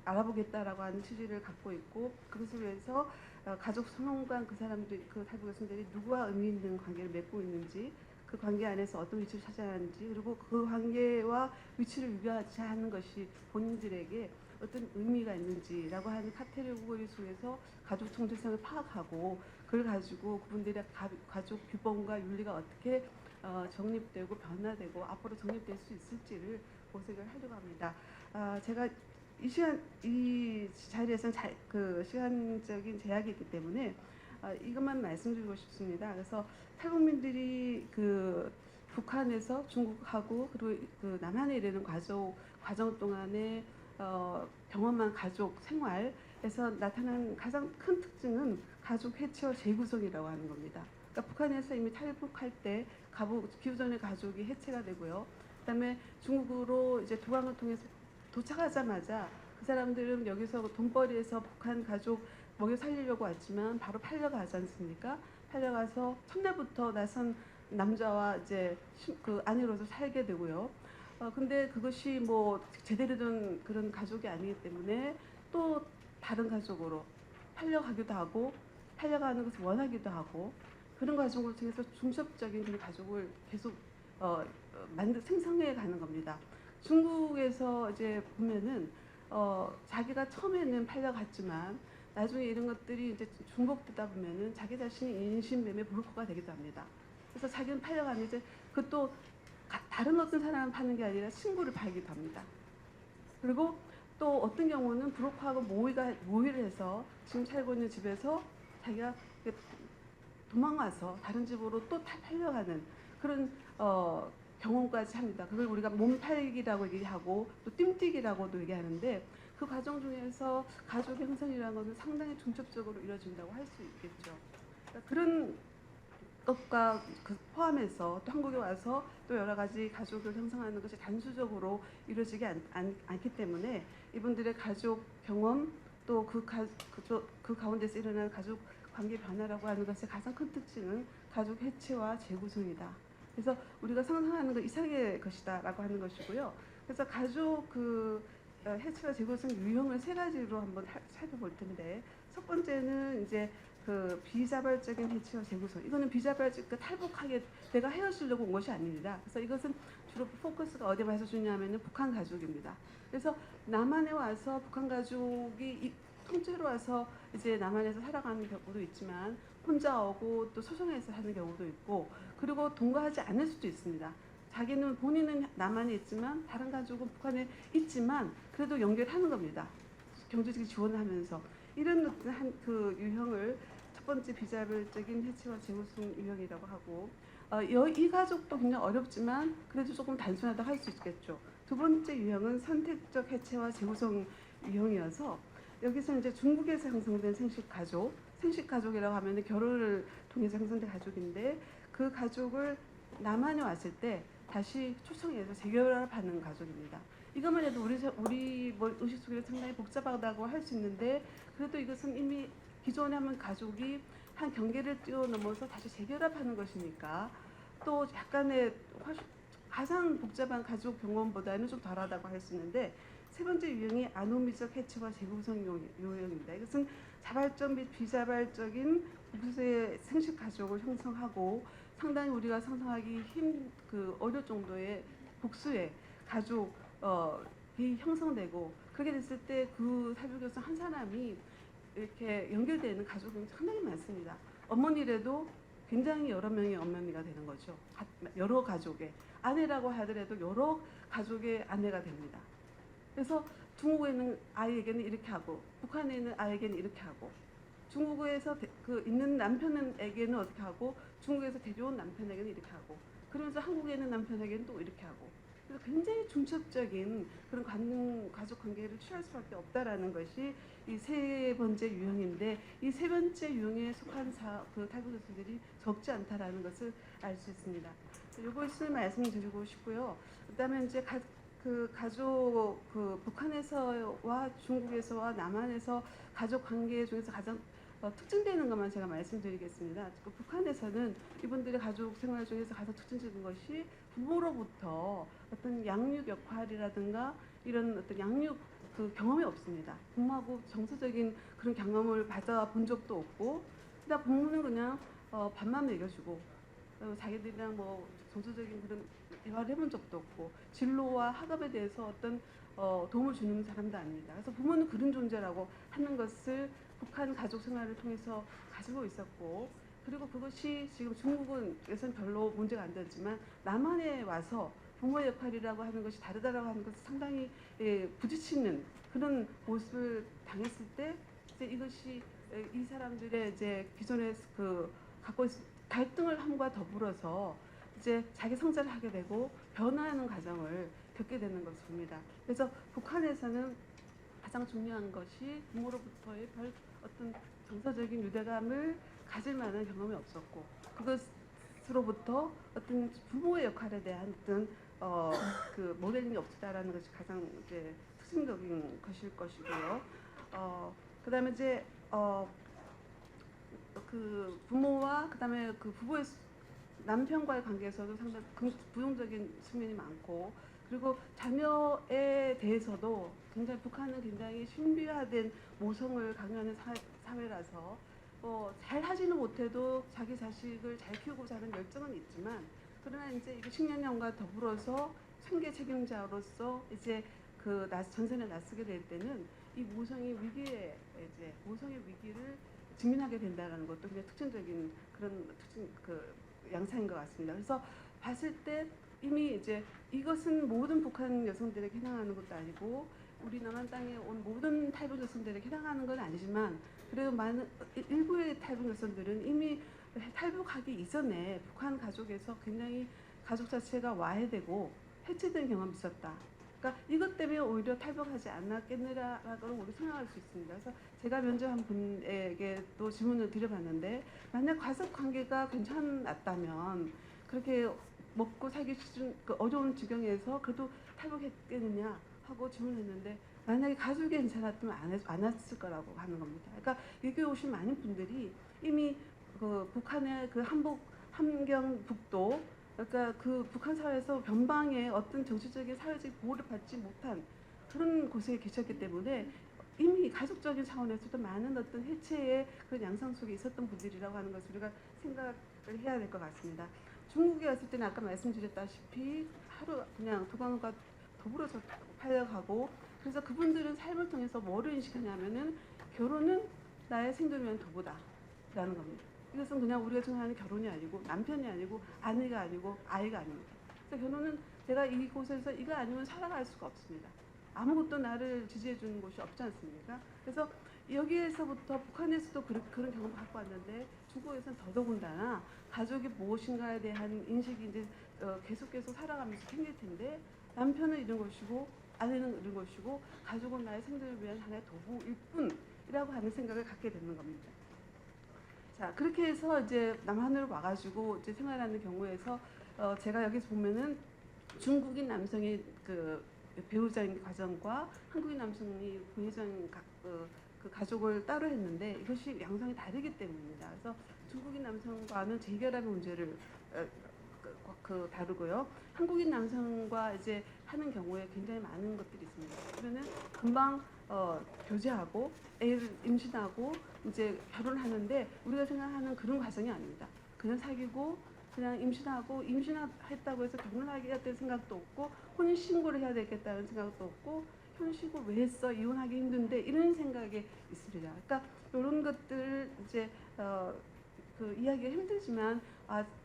알아보겠다라고 하는 취지를 갖고 있고 그것을 위해서 가족 성원간 그 탈북 여성들이 누구와 의미 있는 관계를 맺고 있는지 그 관계 안에서 어떤 위치를 차지해야 하는지 그리고 그 관계와 위치를 유지하는 것이 본인들에게 어떤 의미가 있는지라고 하는 카테고리 속에서 가족 정체성을 파악하고 그걸 가지고 그분들의 가족 규범과 윤리가 어떻게 정립되고 변화되고 앞으로 정립될 수 있을지를 모색을 하려고 합니다. 제가 이 자리에서는 그 시간적인 제약이 있기 때문에 이것만 말씀드리고 싶습니다. 그래서 탈북민들이 그 북한에서 중국하고 그리고 그 남한에 이르는 과정 동안에 경험한 가족 생활에서 나타난 가장 큰 특징은 가족 해체와 재구성이라고 하는 겁니다. 그러니까 북한에서 이미 탈북할 때 기후전의 가족이 해체가 되고요. 그다음에 중국으로 이제 도강을 통해서 도착하자마자 그 사람들은 여기서 돈벌이에서 북한 가족 먹여 살리려고 왔지만 바로 팔려가지 않습니까? 팔려가서 첫날부터 낯선 남자와 이제 그 아내로서 살게 되고요. 근데 그것이 뭐 제대로 된 그런 가족이 아니기 때문에 또 다른 가족으로 팔려가기도 하고 팔려가는 것을 원하기도 하고 그런 과정을 통해서 중첩적인 그런 가족을 계속 생성해 가는 겁니다. 중국에서 이제 보면은 자기가 처음에는 팔려갔지만 나중에 이런 것들이 이제 중복되다 보면은 자기 자신이 인신매매 브로커가 되기도 합니다. 그래서 자기는 팔려가면 이제 그것도 다른 어떤 사람을 파는 게 아니라 친구를 팔기도 합니다. 그리고 또 어떤 경우는 브로커하고 모의를 해서 지금 살고 있는 집에서 자기가 도망가서 다른 집으로 또 팔려가는 그런 경험까지 합니다. 그걸 우리가 몸팔기라고 얘기하고 또 띵뛰기라고도 얘기하는데 그 과정 중에서 가족 형성이라는 것은 상당히 중첩적으로 이루어진다고 할 수 있겠죠. 그러니까 그런 것과 포함해서 또 한국에 와서 또 여러 가지 가족을 형성하는 것이 단수적으로 이루어지지 않기 때문에 이분들의 가족 경험 또 그 가운데서 일어나는 가족 관계 변화라고 하는 것의 가장 큰 특징은 가족 해체와 재구성이다. 그래서 우리가 상상하는 것 이상의 것이다라고 하는 것이고요. 그래서 가족 해체와 재구성 유형을 세 가지로 한번 살펴볼 텐데 첫 번째는 이제 그 비자발적인 해체와 재구성. 이거는 비자발적 탈북하게 내가 헤어지려고 온 것이 아닙니다. 그래서 이것은 주로 포커스가 어디에 와서 주냐면은 북한 가족입니다. 그래서 남한에 와서 북한 가족이 통째로 와서 이제 남한에서 살아가는 경우도 있지만 혼자 오고 또 소송해서 사는 경우도 있고 그리고 동거하지 않을 수도 있습니다. 본인은 남한에 있지만 다른 가족은 북한에 있지만 그래도 연결하는 겁니다. 경제적인 지원을 하면서 이런 그 유형을 첫 번째 비자발적인 해체와 재구성 유형이라고 하고 이 가족도 굉장히 어렵지만 그래도 조금 단순하다고 할 수 있겠죠. 두 번째 유형은 선택적 해체와 재구성 유형이어서 여기서 이제 중국에서 형성된 생식가족이라고 하면 결혼을 통해서 형성된 가족인데 그 가족을 남한에 왔을 때 다시 초청해서 재결합하는 가족입니다. 이것만 해도 우리 의식 속에 상당히 복잡하다고 할 수 있는데 그래도 이것은 이미 기존에 한번 가족이 한 경계를 뛰어넘어서 다시 재결합하는 것이니까 또 약간의 가장 복잡한 가족 경험보다는 좀 덜하다고 할 수 있는데 세 번째 유형이 아노미적 해체와 재구성 유형입니다. 이것은 자발적 및 비자발적인 부부의 생식 가족을 형성하고 상당히 우리가 상상하기 어려울 정도의 복수의 가족이 형성되고 그렇게 됐을 때 그 탈북에서 한 사람이 이렇게 연결되는 가족이 상당히 많습니다. 어머니라도 굉장히 여러 명의 어머니가 되는 거죠. 여러 가족의 아내라고 하더라도 여러 가족의 아내가 됩니다. 그래서 중국에 있는 아이에게는 이렇게 하고 북한에 있는 아이에게는 이렇게 하고 중국에서 있는 남편에게는 어떻게 하고 중국에서 데려온 남편에게는 이렇게 하고 그러면서 한국에 있는 남편에게는 또 이렇게 하고 그래서 굉장히 중첩적인 그런 가족 관계를 취할 수밖에 없다라는 것이 이 세 번째 유형인데 이 세 번째 유형에 속한 탈북자들이 적지 않다라는 것을 알 수 있습니다. 이것을 말씀드리고 싶고요. 그다음에 이제 가족 북한에서와 중국에서와 남한에서 가족 관계 중에서 가장 특징되는 것만 제가 말씀드리겠습니다. 북한에서는 이분들의 가족 생활 중에서 가장 특징적인 것이 부모로부터 어떤 양육 역할이라든가 이런 어떤 양육 경험이 없습니다. 부모하고 정서적인 그런 경험을 받아본 적도 없고, 그냥 부모는 그냥 밥만 먹여주고 자기들이랑 뭐 정서적인 그런 대화를 해본 적도 없고 진로와 학업에 대해서 어떤 도움을 주는 사람도 아닙니다. 그래서 부모는 그런 존재라고 하는 것을 북한 가족 생활을 통해서 가지고 있었고, 그리고 그것이 지금 중국은 별로 문제가 안 되지만 남한에 와서 부모의 역할이라고 하는 것이 다르다라고 하는 것을 상당히 부딪히는 그런 모습을 당했을 때 이제 이것이 이 사람들의 이제 기존에 갖고 있 갈등을 함과 더불어서 이제 자기 성찰을 하게 되고 변화하는 과정을 겪게 되는 것입니다. 그래서 북한에서는 가장 중요한 것이 부모로부터의 별 어떤 정서적인 유대감을 가질 만한 경험이 없었고, 그것으로부터 어떤 부모의 역할에 대한 어떤 그 모델링이 없다라는 것이 가장 이제 특징적인 것일 것이고요. 그다음에 이제 그 부모와 그다음에 그 부부의 남편과의 관계에서도 상당히 부정적인 측면이 많고, 그리고 자녀에 대해서도 굉장히 북한은 굉장히 신비화된 모성을 강요하는 사회라서 잘 하지는 못해도 자기 자식을 잘 키우고자 하는 열정은 있지만, 그러나 이제 이게 식년령과 더불어서 생계 책임자로서 이제 그 전선에 나서게 될 때는 이 모성의 위기를 직면하게 된다는 것도 굉장히 특징적인 그런 양상인 것 같습니다. 그래서 봤을 때 이미 이제 이것은 모든 북한 여성들에게 해당하는 것도 아니고 우리 남한 땅에 온 모든 탈북 여성들에게 해당하는 건 아니지만, 그래도 많은 일부의 탈북 여성들은 이미 탈북하기 이전에 북한 가족에서 굉장히 가족 자체가 와해되고 해체된 경험이 있었다. 그러니까 이것 때문에 오히려 탈북하지 않았겠느라고 우리 생각할 수 있습니다. 그래서 제가 면접한 분에게도 질문을 드려봤는데, 만약 가족 관계가 괜찮았다면 그렇게 먹고 살기 수준 어려운 지경에서 그래도 탈북했겠느냐 하고 질문했는데, 만약에 가족이 괜찮았다면 안 했을 거라고 하는 겁니다. 그러니까 여기 오신 많은 분들이 이미 그 북한의 그 함경북도, 그러니까 그 북한 사회에서 변방의 어떤 정치적인 사회적 보호를 받지 못한 그런 곳에 계셨기 때문에 이미 가족적인 차원에서도 많은 어떤 해체의 그런 양상 속에 있었던 분들이라고 하는 것을 우리가 생각을 해야 될 것 같습니다. 중국에 왔을 때는 아까 말씀드렸다시피 하루 그냥 도강과 더불어서 팔려가고, 그래서 그분들은 삶을 통해서 뭐를 인식하냐면은 결혼은 나의 생존을 위한 도구다라는 겁니다. 이것은 그냥 우리가 생각하는 결혼이 아니고 남편이 아니고 아내가 아니고 아이가 아닙니다. 그래서 결혼은 내가 이곳에서 이거 아니면 살아갈 수가 없습니다. 아무것도 나를 지지해 주는 곳이 없지 않습니까? 그래서 여기에서부터 북한에서도 그런 경험을 갖고 왔는데 중국에서는 더더군다나 가족이 무엇인가에 대한 인식이 이제 계속 살아가면서 생길 텐데, 남편은 이런 것이고 아내는 이런 것이고 가족은 나의 생존을 위한 하나의 도구일 뿐이라고 하는 생각을 갖게 되는 겁니다. 자, 그렇게 해서 이제 남한으로 와가지고 이제 생활하는 경우에서 제가 여기서 보면은 중국인 남성의 그 배우자인 과정과 한국인 남성이 부회장 그 가족을 따로 했는데 이것이 양상이 다르기 때문입니다. 그래서 중국인 남성과는 재결합의 문제를 다루고요. 한국인 남성과 이제 하는 경우에 굉장히 많은 것들이 있습니다. 그러면은 금방 교제하고 애를 임신하고 이제 결혼하는데 우리가 생각하는 그런 과정이 아닙니다. 그냥 사귀고 그냥 임신하고 임신했다고 해서 결혼하게 될 생각도 없고 혼인 신고를 해야 되겠다는 생각도 없고 혼인 신고 왜 했어? 이혼하기 힘든데 이런 생각이 있습니다. 그러니까 이런 것들 이제 그 이야기가 힘들지만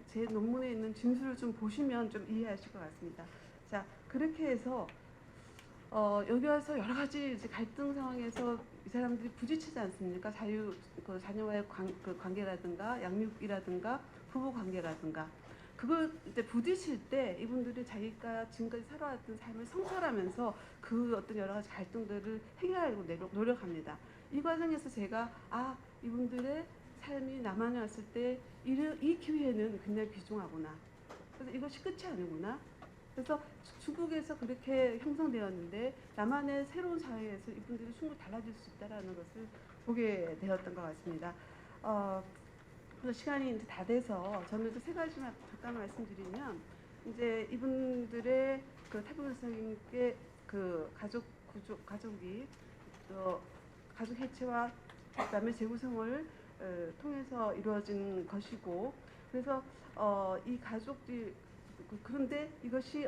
제 논문에 있는 진술을 좀 보시면 좀 이해하실 것 같습니다. 자, 그렇게 해서 여기 와서 여러 가지 이제 갈등 상황에서 이 사람들이 부딪히지 않습니까? 자녀와의 관계라든가 양육이라든가 부부 관계라든가 그걸 이제 부딪힐 때 이분들이 자기가 지금까지 살아왔던 삶을 성찰하면서 그 어떤 여러 가지 갈등들을 해결하려고 노력합니다. 이 과정에서 제가 이분들의 삶이 남한에 왔을 때 이 기회는 굉장히 귀중하구나. 그래서 이것이 끝이 아니구나. 그래서 중국에서 그렇게 형성되었는데 남한의 새로운 사회에서 이분들이 충분히 달라질 수 있다는 것을 보게 되었던 것 같습니다. 그래서 시간이 이제 다 돼서 저는 이제 세 가지만 잠깐 말씀드리면, 이제 이분들의 그 탈북 여성님께 그 가족이 가족 해체와 그다음에 재구성을 통해서 이루어진 것이고, 그래서 이 가족들 그런데 이것이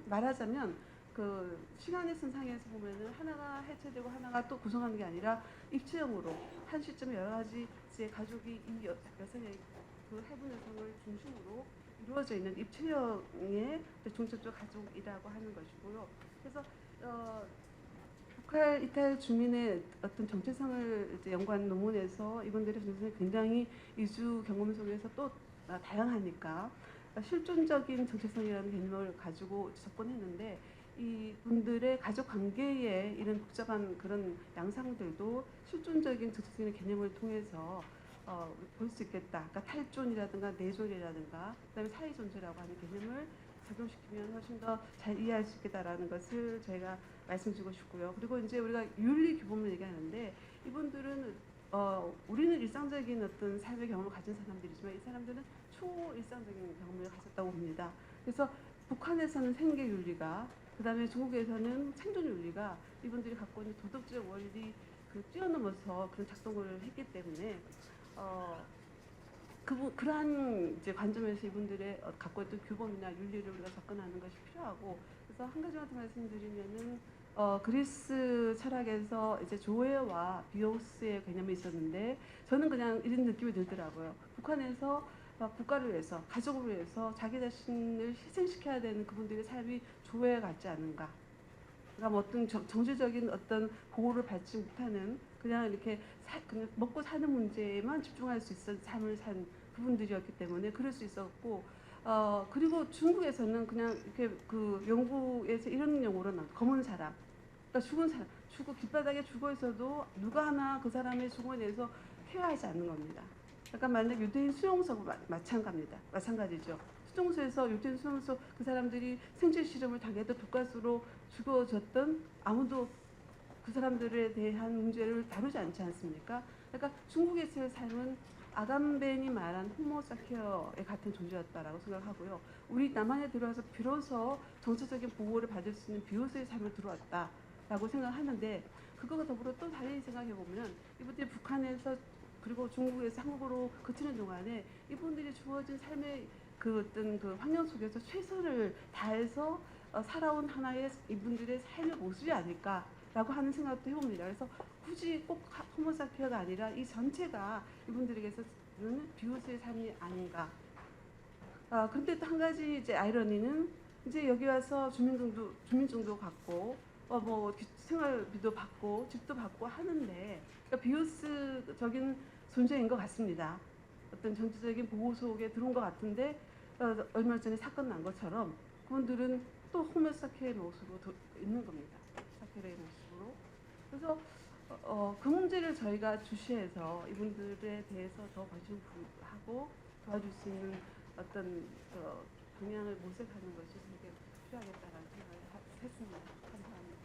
말하자면 그 시간의 선상에서 보면은 하나가 해체되고 하나가 또 구성하는 게 아니라 입체형으로 한 시점에 여러 가지 이제 가족이 이 여성의 그 해분 여성을 중심으로 이루어져 있는 입체형의 중첩적 가족이라고 하는 것이고요. 그래서 북한 이탈 주민의 어떤 정체성을 이제 연구한 논문에서 이분들의 정체성이 굉장히 이주 경험 속에서 또 다양하니까 실존적인 정체성이라는 개념을 가지고 접근했는데 이 분들의 가족 관계에 이런 복잡한 그런 양상들도 실존적인 정체성의 개념을 통해서 볼 수 있겠다. 그러니까 탈존이라든가 내존이라든가 그다음에 사회 존재라고 하는 개념을 적용시키면 훨씬 더 잘 이해할 수 있겠다라는 것을 저희가 말씀드리고 싶고요. 그리고 이제 우리가 윤리 규범을 얘기하는데 이분들은 우리는 일상적인 어떤 삶의 경험을 가진 사람들이지만 이 사람들은 초일상적인 경험을 가졌다고 봅니다. 그래서 북한에서는 생계 윤리가 그다음에 중국에서는 생존 윤리가 이분들이 갖고 있는 도덕적 원리 그 뛰어넘어서 그런 작동을 했기 때문에 그러한 이제 관점에서 이분들의 갖고 있던 규범이나 윤리를 우리가 접근하는 것이 필요하고 그래서 한 가지만 더 말씀드리면은 그리스 철학에서 이제 조에와 비오스의 개념이 있었는데 저는 그냥 이런 느낌이 들더라고요. 북한에서 국가를 위해서 가족을 위해서 자기 자신을 희생시켜야 되는 그분들의 삶이 조에 같지 않은가. 그러니까 뭐 어떤 정치적인 어떤 보호를 받지 못하는 그냥 이렇게 그냥 먹고 사는 문제에만 집중할 수 있었던 삶을 산 그분들이었기 때문에 그럴 수 있었고 그리고 중국에서는 그냥 이렇게 그 영국에서 이런 용어로 나 검은 사람, 그러니까 죽은 사람, 길바닥에 죽어 있어도 누가 하나 그 사람의 죽음에 대해서 케어하지 않는 겁니다. 그러니까 만약 유대인 수용소고 마찬가지죠. 수용소에서 유대인 수용소 그 사람들이 생체 실험을 당해도 독가스로 죽어졌던 아무도 그 사람들에 대한 문제를 다루지 않지 않습니까? 그러니까 중국에서의 삶은 아감벤이 말한 호모사피어의 같은 존재였다라고 생각하고요. 우리 남한에 들어와서 비로소 정치적인 보호를 받을 수 있는 비로소의 삶을 들어왔다라고 생각하는데 그거가 더불어 또 달리 생각해 보면 이분들이 북한에서 그리고 중국에서 한국으로 그치는 동안에 이분들이 주어진 삶의 그 어떤 그 환경 속에서 최선을 다해서 살아온 하나의 이분들의 삶의 모습이 아닐까라고 하는 생각도 해봅니다. 그래서 굳이 꼭 호모사피어가 아니라 이 전체가 이분들에게서는 비웃의 삶이 아닌가. 근데 또 한 가지 이제 아이러니는 이제 여기 와서 주민증도 갖고 뭐 생활비도 받고 집도 받고 하는데 그러니까 비웃적인 존재인 것 같습니다. 어떤 정치적인 보호 속에 들어온 것 같은데 얼마 전에 사건 난 것처럼 그분들은 또 호모사피어의 모습으로 있는 겁니다. 사피어의 모습으로. 그래서 그 문제를 저희가 주시해서 이분들에 대해서 더 관심을 하고 도와줄 수 있는 어떤 방향을 모색하는 것이 되게 필요하겠다라는 생각을 했습니다. 감사합니다.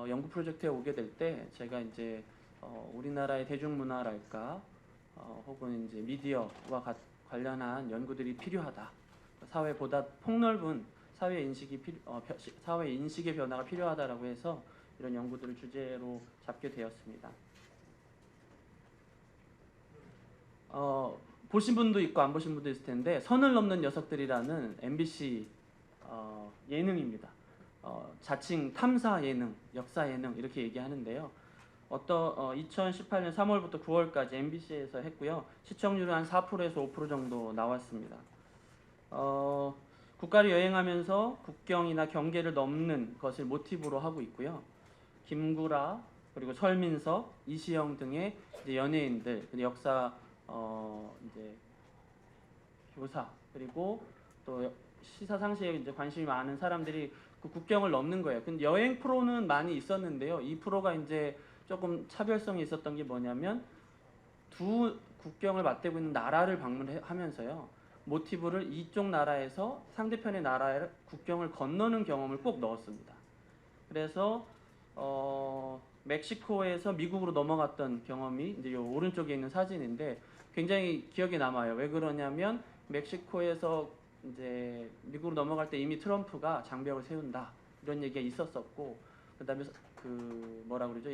연구 프로젝트에 오게 될 때 제가 이제 우리나라의 대중문화랄까 혹은 이제 미디어와 관련한 연구들이 필요하다. 사회보다 폭넓은 사회 인식의 변화가 필요하다라고 해서 이런 연구들을 주제로 잡게 되었습니다. 보신 분도 있고 안 보신 분도 있을 텐데 선을 넘는 녀석들이라는 MBC 예능입니다. 자칭 탐사 예능, 역사 예능 이렇게 얘기하는데요. 2018년 3월부터 9월까지 MBC에서 했고요. 시청률은 한 4%에서 5% 정도 나왔습니다. 국가를 여행하면서 국경이나 경계를 넘는 것을 모티브로 하고 있고요. 김구라 그리고 설민석, 이시영 등의 이제 연예인들, 역사 이제 교사 그리고 또 시사 상식에 이제 관심이 많은 사람들이 그 국경을 넘는 거예요. 근데 여행 프로는 많이 있었는데요. 이 프로가 이제 조금 차별성이 있었던 게 뭐냐면 두 국경을 맞대고 있는 나라를 방문하면서요. 모티브를 이쪽 나라에서 상대편의 나라의 국경을 건너는 경험을 꼭 넣었습니다. 그래서 멕시코에서 미국으로 넘어갔던 경험이 이제 요 오른쪽에 있는 사진인데 굉장히 기억에 남아요. 왜 그러냐면 멕시코에서 이제 미국으로 넘어갈 때 이미 트럼프가 장벽을 세운다 이런 얘기가 있었었고, 그다음에 그 뭐라 그러죠?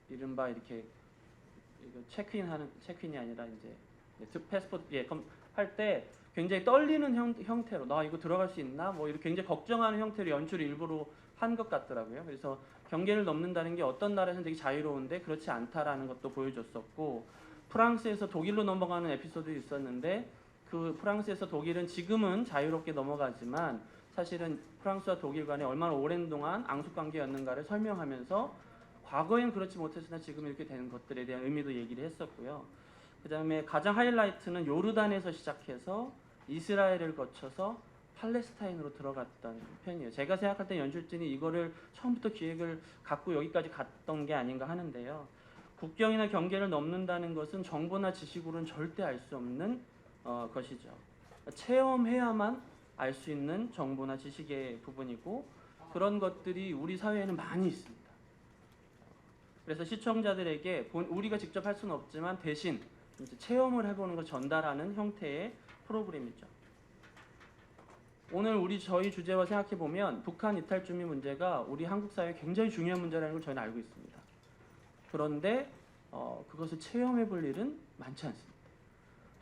이른바 이렇게 이거 체크인이 아니라 이제 패스포트 할 때 굉장히 떨리는 형태로 나 이거 들어갈 수 있나 뭐 이렇게 굉장히 걱정하는 형태로 연출을 일부러 한 것 같더라고요. 그래서 경계를 넘는다는 게 어떤 나라에서는 되게 자유로운데 그렇지 않다라는 것도 보여줬었고, 프랑스에서 독일로 넘어가는 에피소드 있었는데 그 프랑스에서 독일은 지금은 자유롭게 넘어가지만 사실은 프랑스와 독일 간에 얼마나 오랜 동안 앙숙관계였는가를 설명하면서 과거엔 그렇지 못했으나 지금 이렇게 되는 것들에 대한 의미도 얘기를 했었고요. 그 다음에 가장 하이라이트는 요르단에서 시작해서 이스라엘을 거쳐서 팔레스타인으로 들어갔던 편이에요. 제가 생각할 때 연출진이 이거를 처음부터 기획을 갖고 여기까지 갔던 게 아닌가 하는데요. 국경이나 경계를 넘는다는 것은 정보나 지식으로는 절대 알 수 없는 것이죠. 체험해야만 알 수 있는 정보나 지식의 부분이고, 그런 것들이 우리 사회에는 많이 있습니다. 그래서 시청자들에게 우리가 직접 할 수는 없지만 대신 이제 체험을 해보는 걸 전달하는 형태의 프로그램이죠. 오늘 저희 주제와 생각해 보면 북한 이탈 준비 문제가 우리 한국 사회에 굉장히 중요한 문제라는 걸 저희는 알고 있습니다. 그런데 그것을 체험해 볼 일은 많지 않습니다.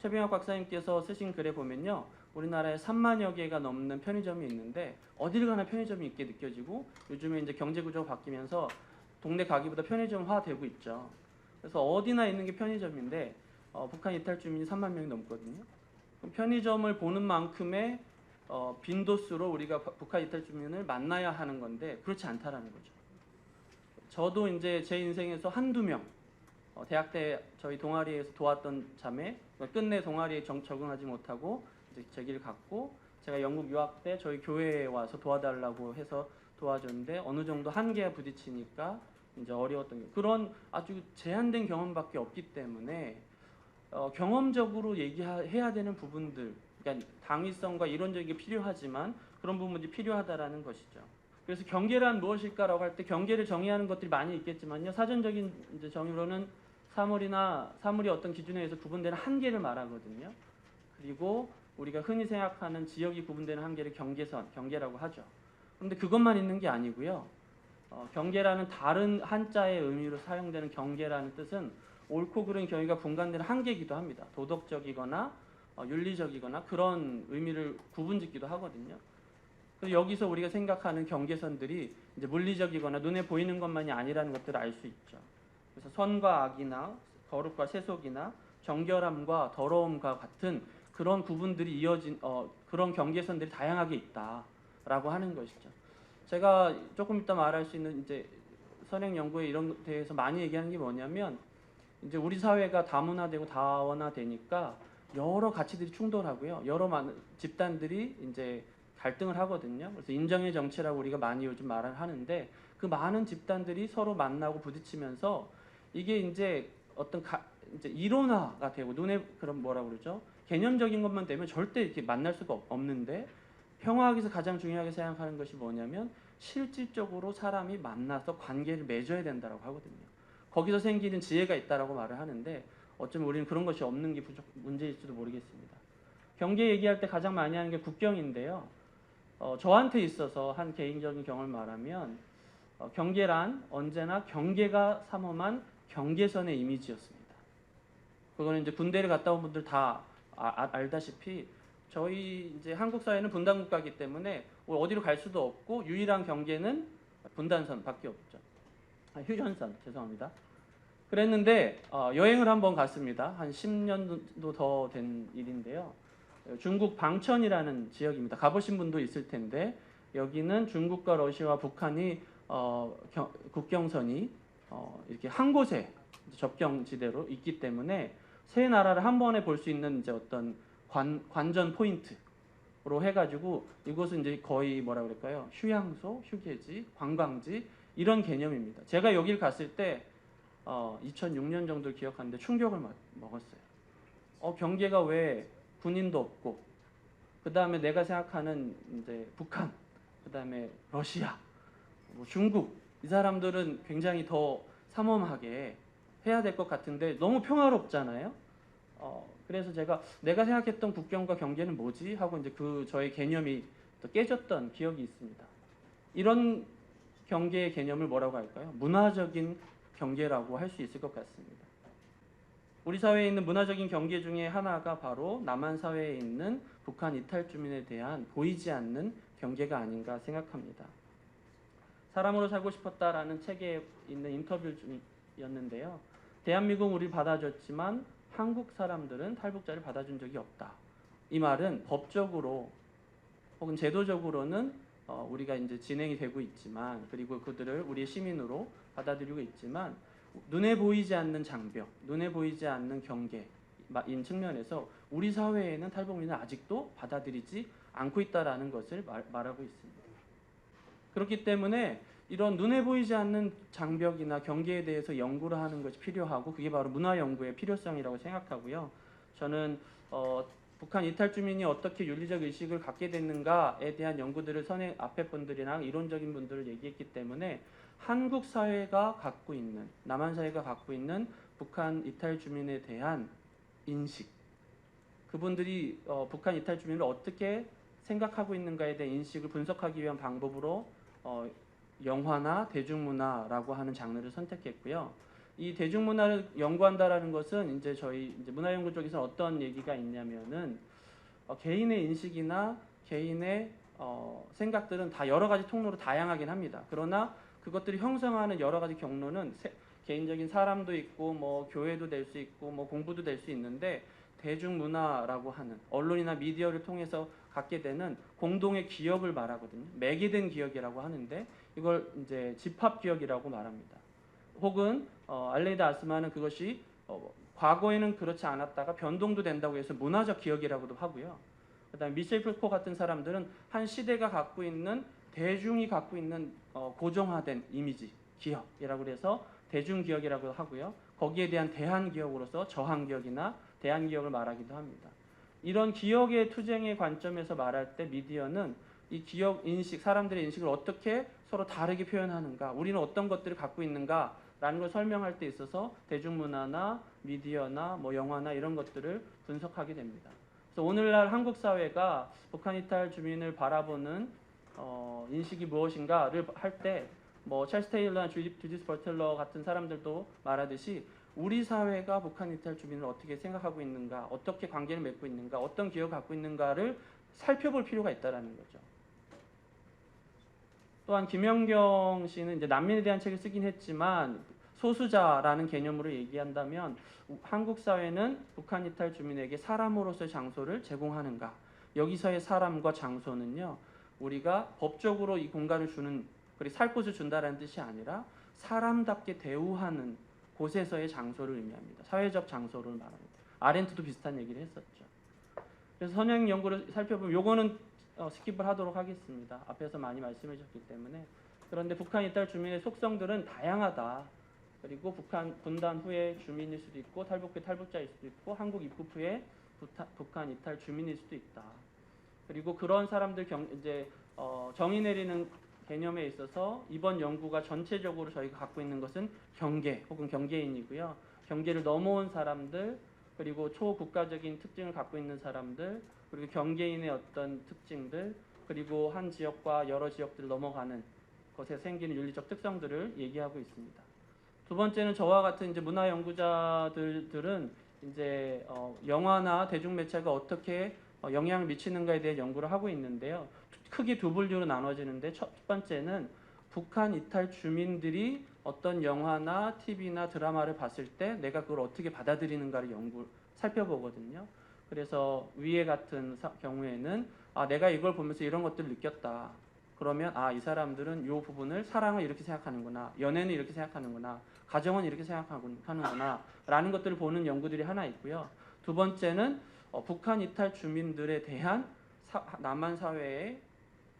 최병학 박사님께서 쓰신 글에 보면요, 우리나라에 3만여 개가 넘는 편의점이 있는데 어딜 가나 편의점이 있게 느껴지고, 요즘에 이제 경제 구조가 바뀌면서 동네 가기보다 편의점화 되고 있죠. 그래서 어디나 있는 게 편의점인데 북한 이탈 주민이 3만 명이 넘거든요. 그럼 편의점을 보는 만큼의 빈도수로 우리가 북한 이탈 주민을 만나야 하는 건데 그렇지 않다라는 거죠. 저도 이제 제 인생에서 한두 명, 대학 때 저희 동아리에서 도왔던 자매, 끝내 동아리에 적응하지 못하고 이제 제 길을 갔고, 제가 영국 유학 때 저희 교회에 와서 도와달라고 해서 도와줬는데 어느 정도 한계에 부딪히니까 이제 어려웠던 게, 그런 아주 제한된 경험밖에 없기 때문에 경험적으로 얘기해야 되는 부분들, 그러니까 당위성과 이론적인 게 필요하지만 그런 부분들이 필요하다라는 것이죠. 그래서 경계란 무엇일까라고 할 때 경계를 정의하는 것들이 많이 있겠지만요, 사전적인 이제 정의로는 사물이 어떤 기준에 의해서 구분되는 한계를 말하거든요. 그리고 우리가 흔히 생각하는 지역이 구분되는 한계를 경계라고 하죠. 그런데 그것만 있는 게 아니고요. 경계라는 다른 한자의 의미로 사용되는 경계라는 뜻은 옳고 그른 경위가 분간되는 한계이기도 합니다. 도덕적이거나 윤리적이거나 그런 의미를 구분짓기도 하거든요. 그래서 여기서 우리가 생각하는 경계선들이 이제 물리적이거나 눈에 보이는 것만이 아니라는 것들을 알 수 있죠. 그래서 선과 악이나 거룩과 세속이나 정결함과 더러움과 같은 그런 구분들이 이어진 그런 경계선들이 다양하게 있다라고 하는 것이죠. 제가 조금 이따 말할 수 있는 이제 선행 연구에 이런 대해서 많이 얘기하는 게 뭐냐면, 이제 우리 사회가 다문화되고 다원화되니까 여러 가치들이 충돌하고요, 여러 많은 집단들이 이제 갈등을 하거든요. 그래서 인정의 정치라고 우리가 많이 요즘 말을 하는데, 그 많은 집단들이 서로 만나고 부딪히면서 이게 이제 어떤 이제 이론화가 되고 눈에 그런 뭐라 그러죠? 개념적인 것만 되면 절대 이렇게 만날 수가 없는데, 평화학에서 가장 중요하게 생각하는 것이 뭐냐면 실질적으로 사람이 만나서 관계를 맺어야 된다라고 하거든요. 거기서 생기는 지혜가 있다라고 말을 하는데 어쩌면 우리는 그런 것이 없는 게 문제일지도 모르겠습니다. 경계 얘기할 때 가장 많이 하는 게 국경인데요. 저한테 있어서 한 개인적인 경험을 말하면 경계란 언제나 경계가 삼엄한 경계선의 이미지였습니다. 그거는 이제 군대를 갔다 온 분들 다 알다시피 저희 이제 한국 사회는 분단 국가이기 때문에 어디로 갈 수도 없고 유일한 경계는 분단선밖에 없죠. 휴전선, 죄송합니다. 그랬는데 여행을 한번 갔습니다. 한 10년도 더 된 일인데요. 중국 방천이라는 지역입니다. 가보신 분도 있을 텐데 여기는 중국과 러시아와 북한이 국경선이 이렇게 한 곳에 접경지대로 있기 때문에 세 나라를 한 번에 볼 수 있는 이제 어떤 관전 포인트로 해가지고 이곳은 이제 거의 뭐라 그럴까요? 휴양소, 휴게지, 관광지 이런 개념입니다. 제가 여길 갔을 때 2006년 정도를 기억하는데 충격을 먹었어요. 경계가 왜 군인도 없고, 그 다음에 내가 생각하는 이제 북한, 그 다음에 러시아, 중국 이 사람들은 굉장히 더 삼엄하게 해야 될 것 같은데 너무 평화롭잖아요. 그래서 내가 생각했던 국경과 경계는 뭐지 하고 이제 저의 개념이 또 깨졌던 기억이 있습니다. 이런 경계의 개념을 뭐라고 할까요? 문화적인 경계라고 할 수 있을 것 같습니다. 우리 사회에 있는 문화적인 경계 중에 하나가 바로 남한 사회에 있는 북한 이탈 주민에 대한 보이지 않는 경계가 아닌가 생각합니다. 사람으로 살고 싶었다라는 책에 있는 인터뷰 중이었는데요. 대한민국 우리 받아줬지만 한국 사람들은 탈북자를 받아준 적이 없다. 이 말은 법적으로 혹은 제도적으로는 우리가 이제 진행이 되고 있지만, 그리고 그들을 우리의 시민으로 받아들이고 있지만, 눈에 보이지 않는 장벽, 눈에 보이지 않는 경계인 측면에서 우리 사회에는 탈북민을 아직도 받아들이지 않고 있다라는 것을 말하고 있습니다. 그렇기 때문에 이런 눈에 보이지 않는 장벽이나 경계에 대해서 연구를 하는 것이 필요하고, 그게 바로 문화 연구의 필요성이라고 생각하고요. 저는 북한 이탈 주민이 어떻게 윤리적 의식을 갖게 됐는가에 대한 연구들을 앞에 분들이랑 이론적인 분들을 얘기했기 때문에 한국 사회가 갖고 있는, 남한 사회가 갖고 있는 북한 이탈 주민에 대한 인식, 그분들이 북한 이탈 주민을 어떻게 생각하고 있는가에 대한 인식을 분석하기 위한 방법으로 영화나 대중문화라고 하는 장르를 선택했고요. 이 대중문화를 연구한다라는 것은 이제 저희 문화연구 쪽에서 어떤 얘기가 있냐면은 개인의 인식이나 개인의 생각들은 다 여러 가지 통로로 다양하긴 합니다. 그러나 그것들이 형성하는 여러 가지 경로는 개인적인 사람도 있고 뭐 교회도 될 수 있고 뭐 공부도 될 수 있는데, 대중문화라고 하는 언론이나 미디어를 통해서 갖게 되는 공동의 기억을 말하거든요. 매개된 기억이라고 하는데 이걸 이제 집합 기억이라고 말합니다. 혹은 알레이다 아스마는 그것이 과거에는 그렇지 않았다가 변동도 된다고 해서 문화적 기억이라고도 하고요. 그다음에 미셸 풀코 같은 사람들은 한 시대가 갖고 있는, 대중이 갖고 있는 고정화된 이미지, 기억이라고 해서 대중기억이라고 하고요. 거기에 대한 대한기억으로서 저항기억이나 대한기억을 말하기도 합니다. 이런 기억의 투쟁의 관점에서 말할 때 미디어는 이 기억 인식, 사람들의 인식을 어떻게 서로 다르게 표현하는가, 우리는 어떤 것들을 갖고 있는가라는 걸 설명할 때 있어서 대중문화나 미디어나 뭐 영화나 이런 것들을 분석하게 됩니다. 그래서 오늘날 한국 사회가 북한 이탈 주민을 바라보는 인식이 무엇인가를 할 때 뭐 찰스 테일러나 주디스 버틀러 같은 사람들도 말하듯이 우리 사회가 북한 이탈 주민을 어떻게 생각하고 있는가, 어떻게 관계를 맺고 있는가, 어떤 기억을 갖고 있는가를 살펴볼 필요가 있다라는 거죠. 또한 김연경 씨는 이제 난민에 대한 책을 쓰긴 했지만 소수자라는 개념으로 얘기한다면 한국 사회는 북한 이탈 주민에게 사람으로서의 장소를 제공하는가? 여기서의 사람과 장소는요, 우리가 법적으로 이 공간을 주는, 그리고 살 곳을 준다라는 뜻이 아니라 사람답게 대우하는 곳에서의 장소를 의미합니다. 사회적 장소를 말합니다. 아렌트도 비슷한 얘기를 했었죠. 그래서 선행 연구를 살펴보면 요거는 스킵을 하도록 하겠습니다. 앞에서 많이 말씀해 주셨기 때문에. 그런데 북한 이탈 주민의 속성들은 다양하다. 그리고 북한 분단 후에 주민일 수도 있고 탈북 후에 탈북자일 수도 있고 한국 입국 후에 북한 이탈 주민일 수도 있다. 그리고 그런 사람들 정의 내리는 개념에 있어서 이번 연구가 전체적으로 저희가 갖고 있는 것은 경계 혹은 경계인이고요. 경계를 넘어온 사람들, 그리고 초국가적인 특징을 갖고 있는 사람들, 그리고 경계인의 어떤 특징들, 그리고 한 지역과 여러 지역들을 넘어가는 것에 생기는 윤리적 특성들을 얘기하고 있습니다. 두 번째는 저와 같은 이제 문화 연구자들은 이제 영화나 대중매체가 어떻게 영향을 미치는가에 대해 연구를 하고 있는데요. 크게 두 분류로 나눠지는데 첫 번째는 북한 이탈 주민들이 어떤 영화나 TV나 드라마를 봤을 때 내가 그걸 어떻게 받아들이는가를 살펴보거든요. 그래서 위에 같은 경우에는 내가 이걸 보면서 이런 것들을 느꼈다. 그러면 이 사람들은 이 부분을 사랑을 이렇게 생각하는구나, 연애는 이렇게 생각하는구나, 가정은 이렇게 생각하는구나 라는 것들을 보는 연구들이 하나 있고요. 두 번째는 북한 이탈 주민들에 대한 남한 사회의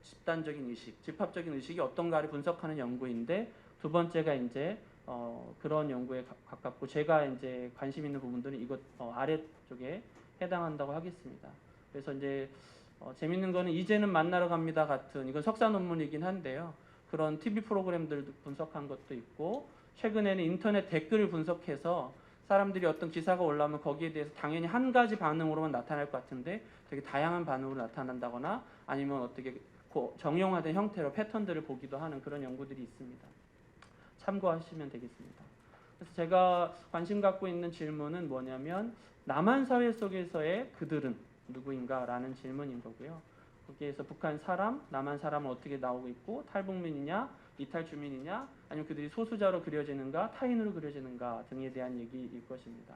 집단적인 의식, 집합적인 의식이 어떤가를 분석하는 연구인데, 두 번째가 이제 그런 연구에 가깝고 제가 이제 관심 있는 부분들은 이것 아래쪽에 해당한다고 하겠습니다. 그래서 이제 재밌는 거는 이제는 만나러 갑니다 같은, 이건 석사 논문이긴 한데요. 그런 TV 프로그램들 분석한 것도 있고, 최근에는 인터넷 댓글을 분석해서 사람들이 어떤 기사가 올라오면 거기에 대해서 당연히 한 가지 반응으로만 나타날 것 같은데 되게 다양한 반응으로 나타난다거나 아니면 어떻게 정형화된 형태로 패턴들을 보기도 하는 그런 연구들이 있습니다. 참고하시면 되겠습니다. 그래서 제가 관심 갖고 있는 질문은 뭐냐면 남한 사회 속에서의 그들은 누구인가라는 질문인 거고요. 거기에서 북한 사람, 남한 사람은 어떻게 나오고 있고 탈북민이냐, 이탈 주민이냐, 아니면 그들이 소수자로 그려지는가, 타인으로 그려지는가 등에 대한 얘기일 것입니다.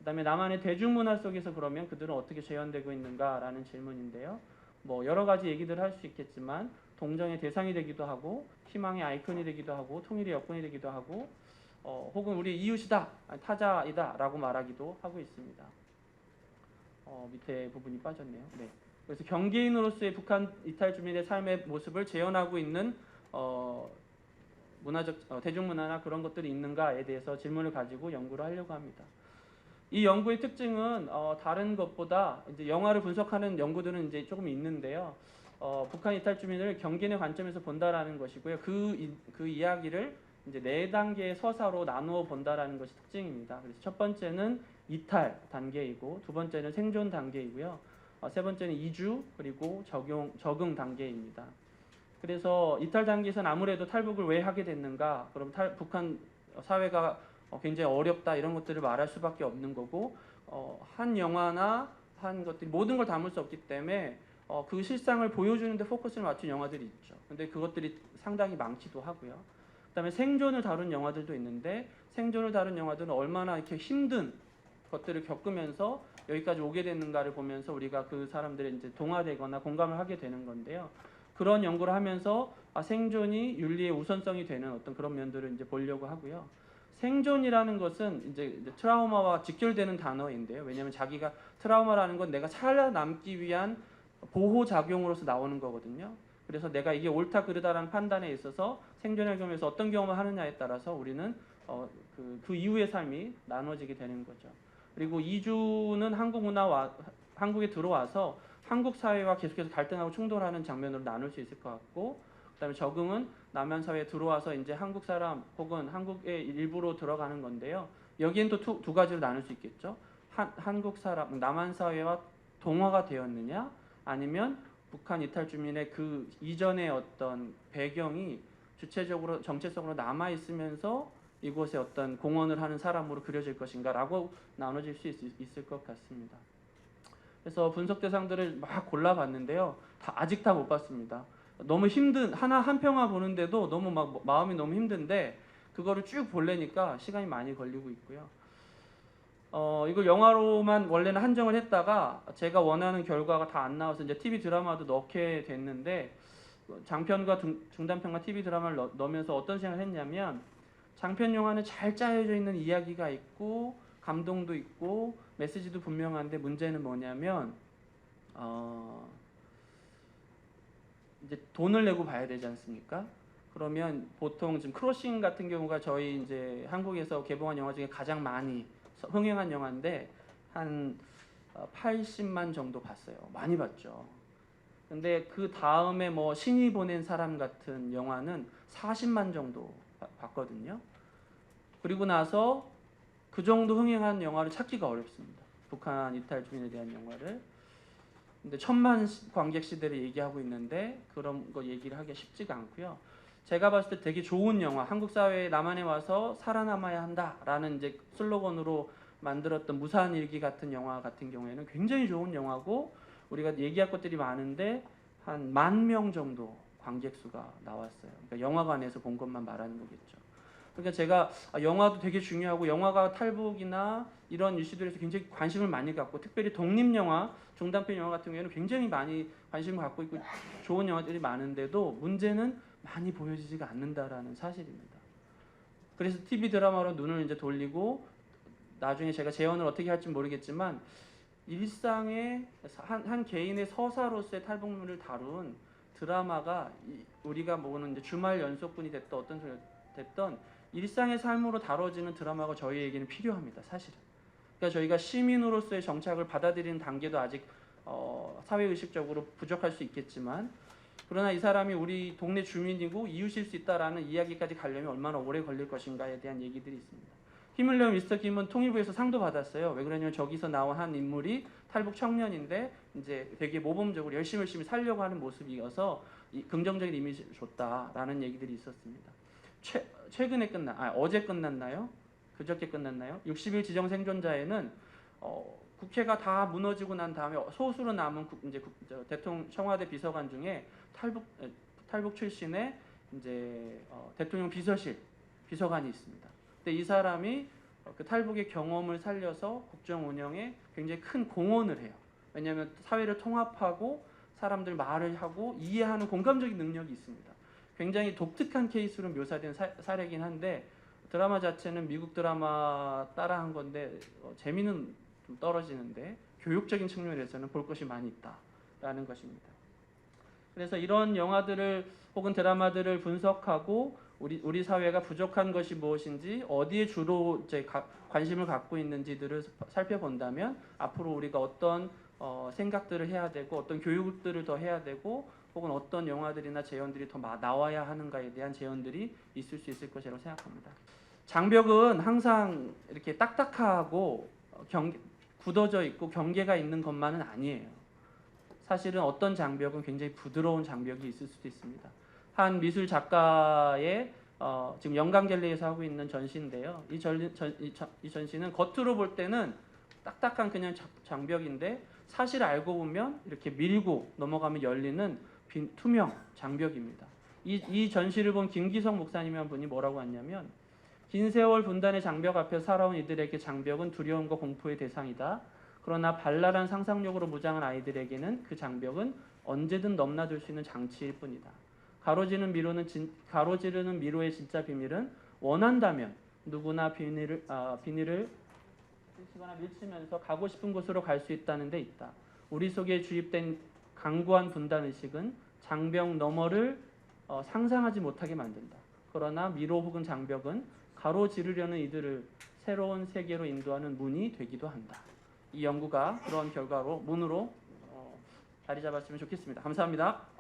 그다음에 남한의 대중문화 속에서 그러면 그들은 어떻게 재현되고 있는가라는 질문인데요. 뭐 여러 가지 얘기들 할 수 있겠지만 동정의 대상이 되기도 하고 희망의 아이콘이 되기도 하고 통일의 여건이 되기도 하고 혹은 우리 이웃이다, 타자이다라고 말하기도 하고 있습니다. 밑에 부분이 빠졌네요. 네. 그래서 경계인으로서의 북한 이탈 주민의 삶의 모습을 재현하고 있는 문화적 대중문화나 그런 것들이 있는가에 대해서 질문을 가지고 연구를 하려고 합니다. 이 연구의 특징은 다른 것보다 이제 영화를 분석하는 연구들은 이제 조금 있는데요. 북한 이탈 주민을 경계인의 관점에서 본다라는 것이고요. 그 이야기를 이제 4단계의 서사로 나누어 본다라는 것이 특징입니다. 그래서 첫 번째는 이탈 단계이고, 두 번째는 생존 단계이고요. 세 번째는 이주 그리고 적응 단계입니다. 그래서 이탈 단계에서는 아무래도 탈북을 왜 하게 됐는가? 그럼 북한 사회가 굉장히 어렵다 이런 것들을 말할 수밖에 없는 거고, 한 영화나 한 것들이 모든 걸 담을 수 없기 때문에 그 실상을 보여주는데 포커스를 맞춘 영화들이 있죠. 근데 그것들이 상당히 많기도 하고요. 그다음에 생존을 다룬 영화들도 있는데 생존을 다룬 영화들은 얼마나 이렇게 힘든 것들을 겪으면서 여기까지 오게 됐는가를 보면서 우리가 그 사람들의 이제 동화되거나 공감을 하게 되는 건데요. 그런 연구를 하면서 생존이 윤리의 우선성이 되는 어떤 그런 면들을 이제 보려고 하고요. 생존이라는 것은 이제 트라우마와 직결되는 단어인데요. 왜냐하면 자기가 트라우마라는 건 내가 살아남기 위한 보호 작용으로서 나오는 거거든요. 그래서 내가 이게 옳다 그르다라는 판단에 있어서 생존의 경우에서 어떤 경험을 하느냐에 따라서 우리는 그 이후의 삶이 나눠지게 되는 거죠. 그리고 이주는 한국에 들어와서 한국 사회와 계속해서 갈등하고 충돌하는 장면으로 나눌 수 있을 것 같고, 그다음에 적응은 남한 사회에 들어와서 이제 한국 사람 혹은 한국의 일부로 들어가는 건데요. 여기엔 또 두 가지로 나눌 수 있겠죠. 한국 사람, 남한 사회와 동화가 되었느냐, 아니면 북한 이탈 주민의 그 이전의 어떤 배경이 주체적으로 정체성으로 남아 있으면서 이곳에 어떤 공헌을 하는 사람으로 그려질 것인가라고 나눠질 수 있을 것 같습니다. 그래서 분석 대상들을 막 골라봤는데요. 아직 다 못 봤습니다. 너무 한 평화 보는데도 너무 마음이 너무 힘든데 그거를 쭉 보려니까 시간이 많이 걸리고 있고요. 이걸 영화로만 원래는 한정을 했다가 제가 원하는 결과가 다 안 나와서 이제 TV 드라마도 넣게 됐는데, 장편과 중단편과 TV 드라마를 넣으면서 어떤 생각을 했냐면, 장편 영화는 잘 짜여져 있는 이야기가 있고 감동도 있고 메시지도 분명한데 문제는 뭐냐면 이제 돈을 내고 봐야 되지 않습니까? 그러면 보통 지금 크로싱 같은 경우가 저희 이제 한국에서 개봉한 영화 중에 가장 많이 흥행한 영화인데 한 80만 정도 봤어요. 많이 봤죠. 근데 그 다음에 뭐 신이 보낸 사람 같은 영화는 40만 정도 봤거든요. 그리고 나서 그 정도 흥행한 영화를 찾기가 어렵습니다. 북한 이탈 주민에 대한 영화를. 근데 1000만 관객 시대를 얘기하고 있는데 그런 거 얘기를 하기가 쉽지가 않고요. 제가 봤을 때 되게 좋은 영화, 한국 사회에 남한에 와서 살아남아야 한다라는 이제 슬로건으로 만들었던 무산일기 같은 영화 같은 경우에는 굉장히 좋은 영화고 우리가 얘기할 것들이 많은데 한 10,000명 정도 관객 수가 나왔어요. 그러니까 영화관에서 본 것만 말하는 거겠죠. 그러니까 제가 영화도 되게 중요하고 영화가 탈북이나 이런 이슈들에서 굉장히 관심을 많이 갖고 특별히 독립영화, 중단편 영화 같은 경우에는 굉장히 많이 관심을 갖고 있고 좋은 영화들이 많은데도 문제는 많이 보여지지가 않는다라는 사실입니다. 그래서 TV 드라마로 눈을 이제 돌리고 나중에 제가 재현을 어떻게 할지 모르겠지만 일상의 한 개인의 서사로서의 탈북민을 다룬 드라마가 우리가 보는 이제 주말 연속분이 됐던 어떤 소리 됐던 일상의 삶으로 다뤄지는 드라마가 저희에게는 필요합니다. 사실은. 그러니까 저희가 시민으로서의 정착을 받아들이는 단계도 아직 사회의식적으로 부족할 수 있겠지만 그러나 이 사람이 우리 동네 주민이고 이웃일 수 있다라는 이야기까지 가려면 얼마나 오래 걸릴 것인가에 대한 얘기들이 있습니다. 힘을 내어 미스터 김은 통일부에서 상도 받았어요. 왜 그러냐면 저기서 나온 한 인물이 탈북 청년인데 이제 되게 모범적으로 열심히 살려고 하는 모습이어서 긍정적인 이미지를 줬다라는 얘기들이 있었습니다. 최근에 어제 끝났나요? 그저께 끝났나요? 60일 지정 생존자에는 국회가 다 무너지고 난 다음에 소수로 남은 대통령 청와대 비서관 중에 탈북 출신의 이제 대통령 비서실 비서관이 있습니다. 근데 이 사람이 그 탈북의 경험을 살려서 국정 운영에 굉장히 큰 공헌을 해요. 왜냐하면 사회를 통합하고 사람들 말을 하고 이해하는 공감적인 능력이 있습니다. 굉장히 독특한 케이스로 묘사된 사례긴 한데 드라마 자체는 미국 드라마 따라한 건데 재미는 좀 떨어지는데 교육적인 측면에서는 볼 것이 많이 있다라는 것입니다. 그래서 이런 영화들을 혹은 드라마들을 분석하고 우리 사회가 부족한 것이 무엇인지 어디에 주로 이제 관심을 갖고 있는지들을 살펴본다면 앞으로 우리가 어떤 생각들을 해야 되고 어떤 교육들을 더 해야 되고 혹은 어떤 영화들이나 재현들이 더 나와야 하는가에 대한 재현들이 있을 수 있을 것이라고 생각합니다. 장벽은 항상 이렇게 딱딱하고 굳어져 있고 경계가 있는 것만은 아니에요. 사실은 어떤 장벽은 굉장히 부드러운 장벽이 있을 수도 있습니다. 한 미술 작가의 지금 영광갤리에서 하고 있는 전시인데요. 이 전시는 겉으로 볼 때는 딱딱한 그냥 장벽인데 사실 알고 보면 이렇게 밀고 넘어가면 열리는 투명 장벽입니다. 이 전시를 본 김기성 목사님 한 분이 뭐라고 했냐면 긴 세월 분단의 장벽 앞에 살아온 이들에게 장벽은 두려움과 공포의 대상이다. 그러나 발랄한 상상력으로 무장한 아이들에게는 그 장벽은 언제든 넘나들 수 있는 장치일 뿐이다. 가로지르는 미로의 진짜 비밀은 원한다면 누구나 비닐을 쓰거나 밀치면서 가고 싶은 곳으로 갈 수 있다는 데 있다. 우리 속에 주입된 강고한 분단의식은 장벽 너머를 상상하지 못하게 만든다. 그러나 미로 혹은 장벽은 가로지르려는 이들을 새로운 세계로 인도하는 문이 되기도 한다. 이 연구가 그런 결과로 문으로 자리 잡았으면 좋겠습니다. 감사합니다.